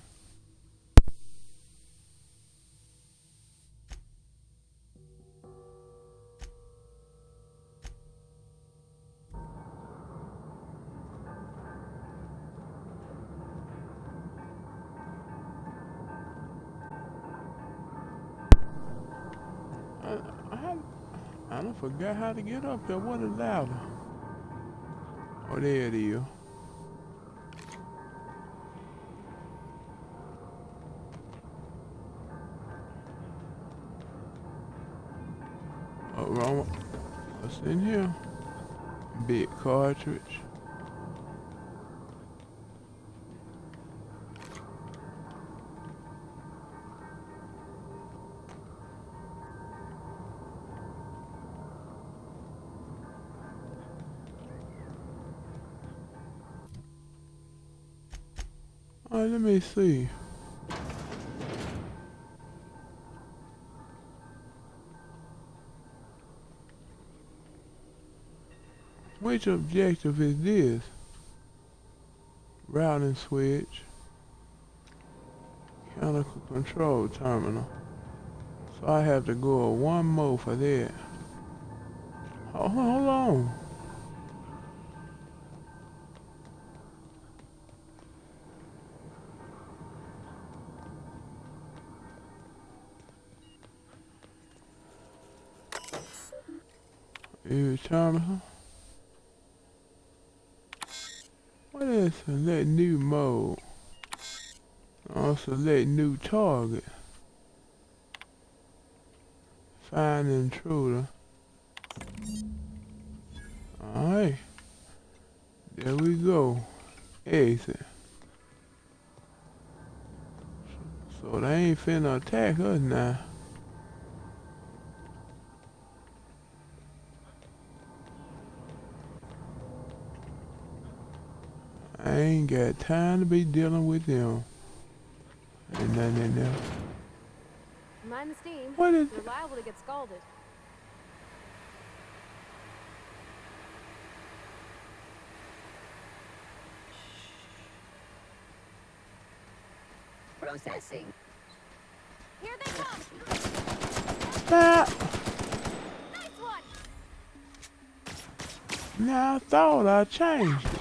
I done forgot how to get up there. What a ladder. Oh, there it is. Oh, wrong. What's in here? Big cartridge. Alright, let me see. Which objective is this? Routing switch. Mechanical control terminal. So I have to go one more for that. Oh, hold on. Terminal. What is select new mode? I'll select new target. Find intruder. Alright. There we go. Exit. So they ain't finna attack us now. I ain't got time to be dealing with them. Ain't nothing in there. Mind the steam. What is You're liable to get scalded. Processing. Here they come! Stop! Nice one! Now I thought I changed it.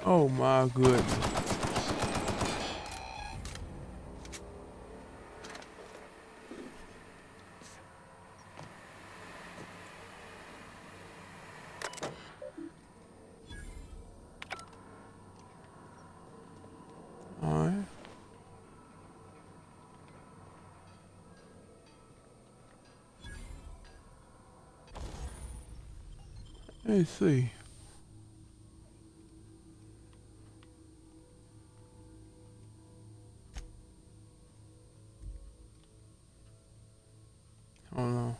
Oh my goodness. Alright. Let's see. Hold on.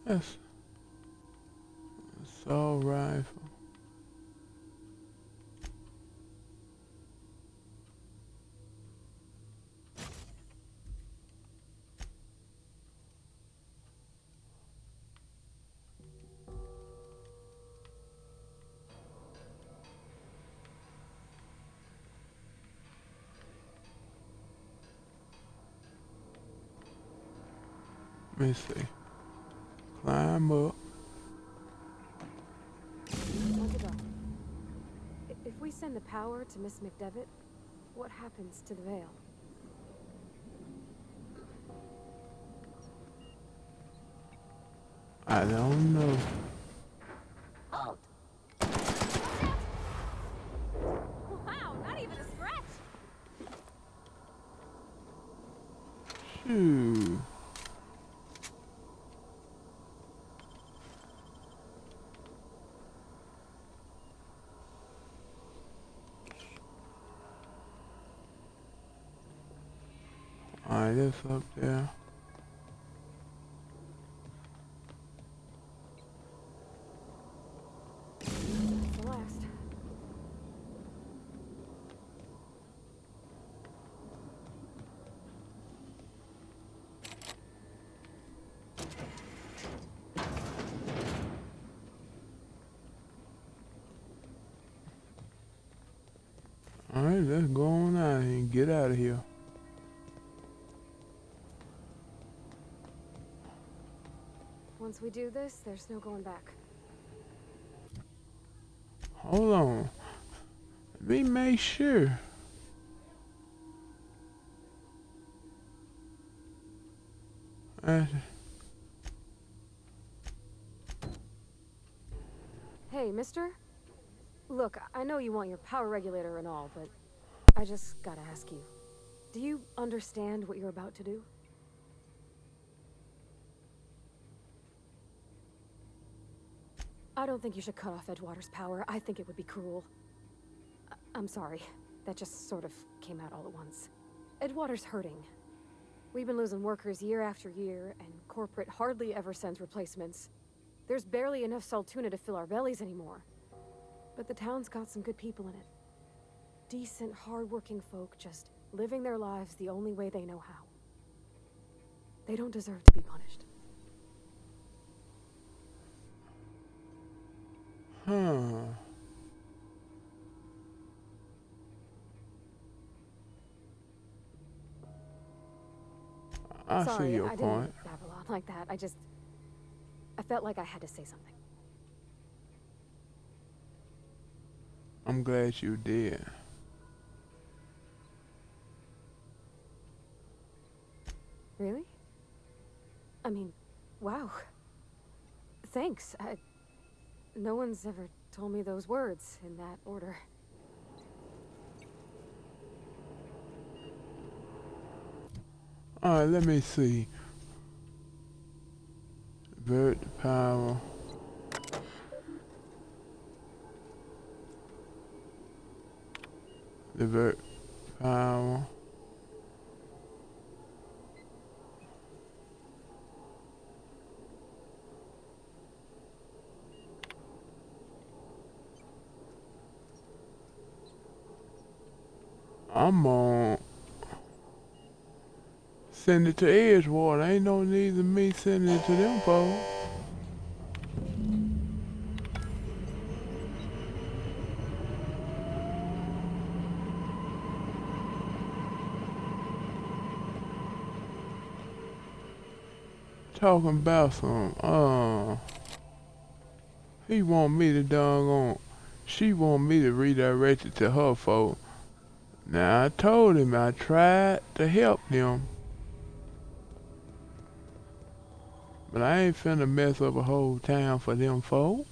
Yes. Assault rifle. Let me see. Climb up. How's it go? If we send the power to Miss McDevitt, what happens to the veil? I don't know. Halt. Wow, not even a scratch! Shoo. Alright, that's up there. That's the last. Alright, let's go on out and get out of here. Once we do this, there's no going back. Hold on. Let me make sure. Hey, mister? Look, I know you want your power regulator and all, but I just gotta ask you. Do you understand what you're about to do? I don't think you should cut off Edgewater's power. I think it would be cruel. I'm sorry. That just sort of came out all at once. Edgewater's hurting. We've been losing workers year after year, and corporate hardly ever sends replacements. There's barely enough Saltuna to fill our bellies anymore. But the town's got some good people in it. Decent, hard-working folk just living their lives the only way they know how. They don't deserve to be punished. Huh. I Sorry, see your I point. didn't babble on like that. I felt like I had to say something. I'm glad you did. Really? I mean, wow. Thanks. No one's ever told me those words in that order. Alright, let me see. Divert the power. Divert power. I'm gonna send it to Edgewater. Ain't no need of me sending it to them folks. Talking about some, he want me to doggone, she want me to redirect it to her folks. Now I told him I tried to help them, but I ain't finna mess up a whole town for them folks.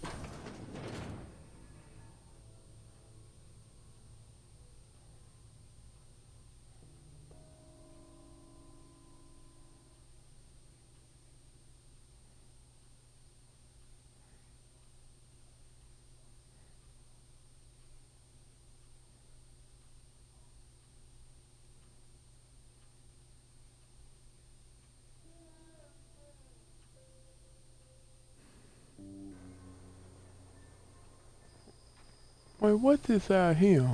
Wait, what this out here?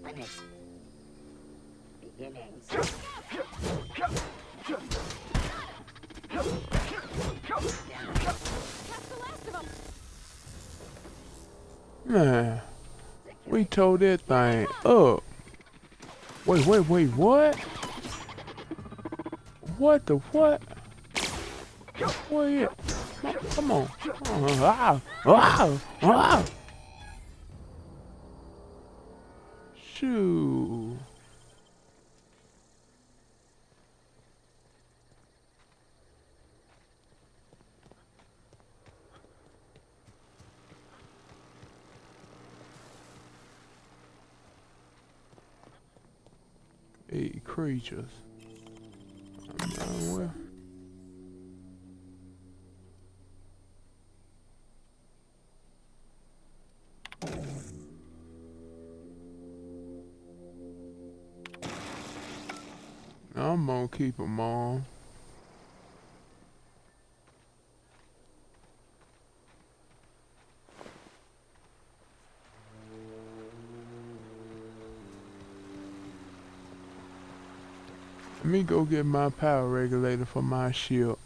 Limits. Beginnings. Man, we tore that thing up. Wait, what? What the what? What is it? Come on. Shoo. Hey, creatures. Well. I'm gonna keep them on. Let me go get my power regulator for my ship.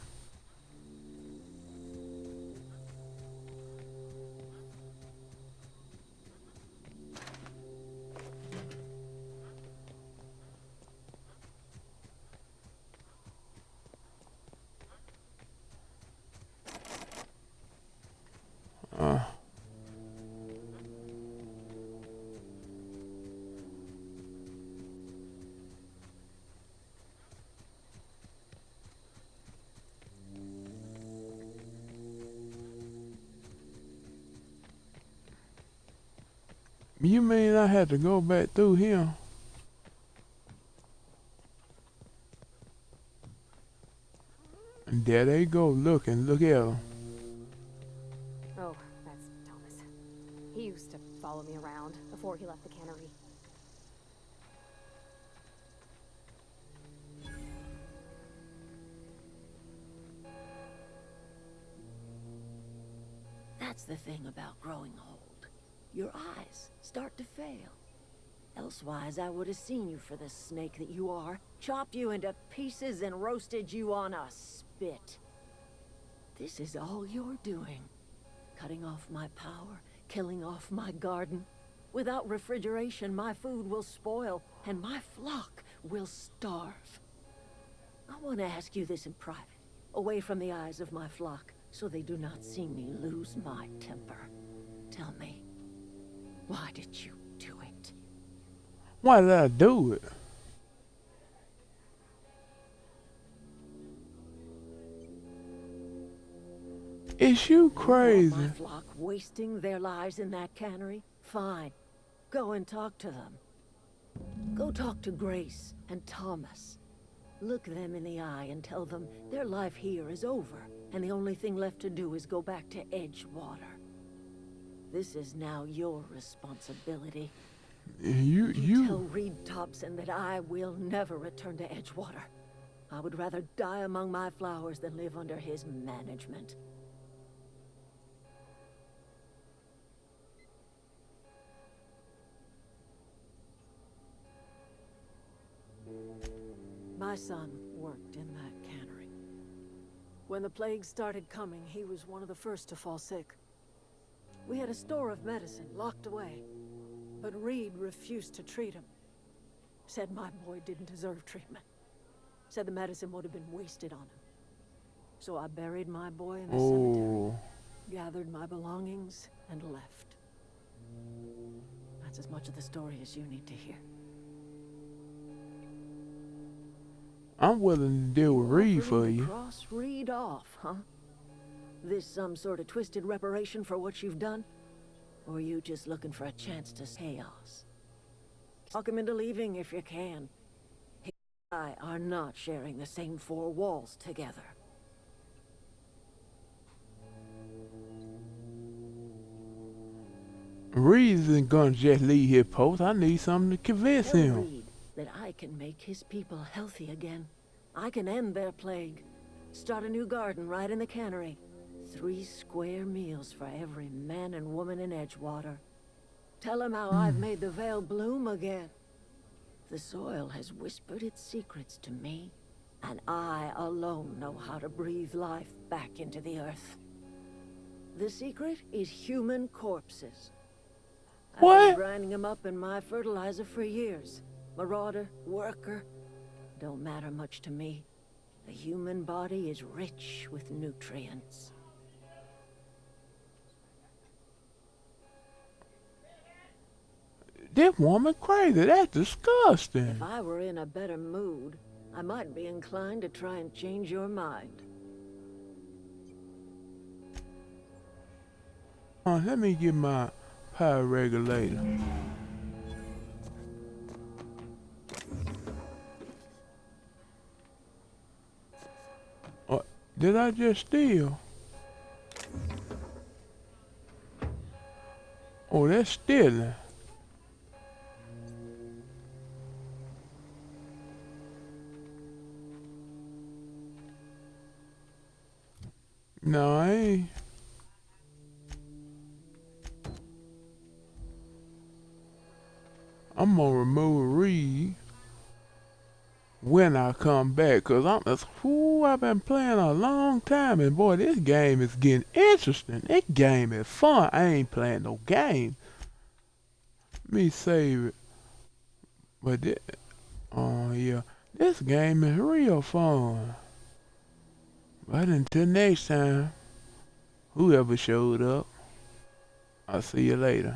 You mean I had to go back through here? And there they go looking. Look at them. Oh, that's Thomas. He used to follow me around before he left the cannery. That's the thing about growing old. Your eyes start to fail. Elsewise, I would have seen you for the snake that you are, chopped you into pieces and roasted you on a spit. This is all you're doing. Cutting off my power, killing off my garden. Without refrigeration, my food will spoil, and my flock will starve. I want to ask you this in private, away from the eyes of my flock, so they do not see me lose my temper. Tell me, why did you do it? Why did I do it? Is you crazy? My flock wasting their lives in that cannery? Fine. Go and talk to them. Go talk to Grace and Thomas. Look them in the eye and tell them their life here is over, and the only thing left to do is go back to Edgewater. This is now your responsibility. You tell Reed Thompson that I will never return to Edgewater. I would rather die among my flowers than live under his management. My son worked in that cannery. When the plague started coming, he was one of the first to fall sick. We had a store of medicine locked away, but Reed refused to treat him. Said my boy didn't deserve treatment. Said the medicine would have been wasted on him. So I buried my boy in the cemetery, gathered my belongings, and left. That's as much of the story as you need to hear. I'm willing to deal with Reed for you. Cross Reed off, huh? This some sort of twisted reparation for what you've done? Or are you just looking for a chance to chaos? Talk him into leaving if you can. He and I are not sharing the same four walls together. Reed isn't gonna just leave his post. I need something to convince Tell him. Reed that I can make his people healthy again. I can end their plague. Start a new garden right in the cannery. 3 square meals for every man and woman in Edgewater. Tell him how I've made the Vale bloom again. The soil has whispered its secrets to me, and I alone know how to breathe life back into the earth. The secret is human corpses. I've What? been grinding them up in my fertilizer for years. Marauder, worker, don't matter much to me. The human body is rich with nutrients. This woman crazy. That's disgusting. If I were in a better mood, I might be inclined to try and change your mind. Let me get my power regulator. Did I just steal? Oh, that's stealing. No, I ain't. I'm gonna remove Reed when I come back, cause I've been playing a long time, and boy, this game is getting interesting. This game is fun. I ain't playing no game. Let me save it. But oh yeah, this game is real fun. But until next time, whoever showed up, I'll see you later.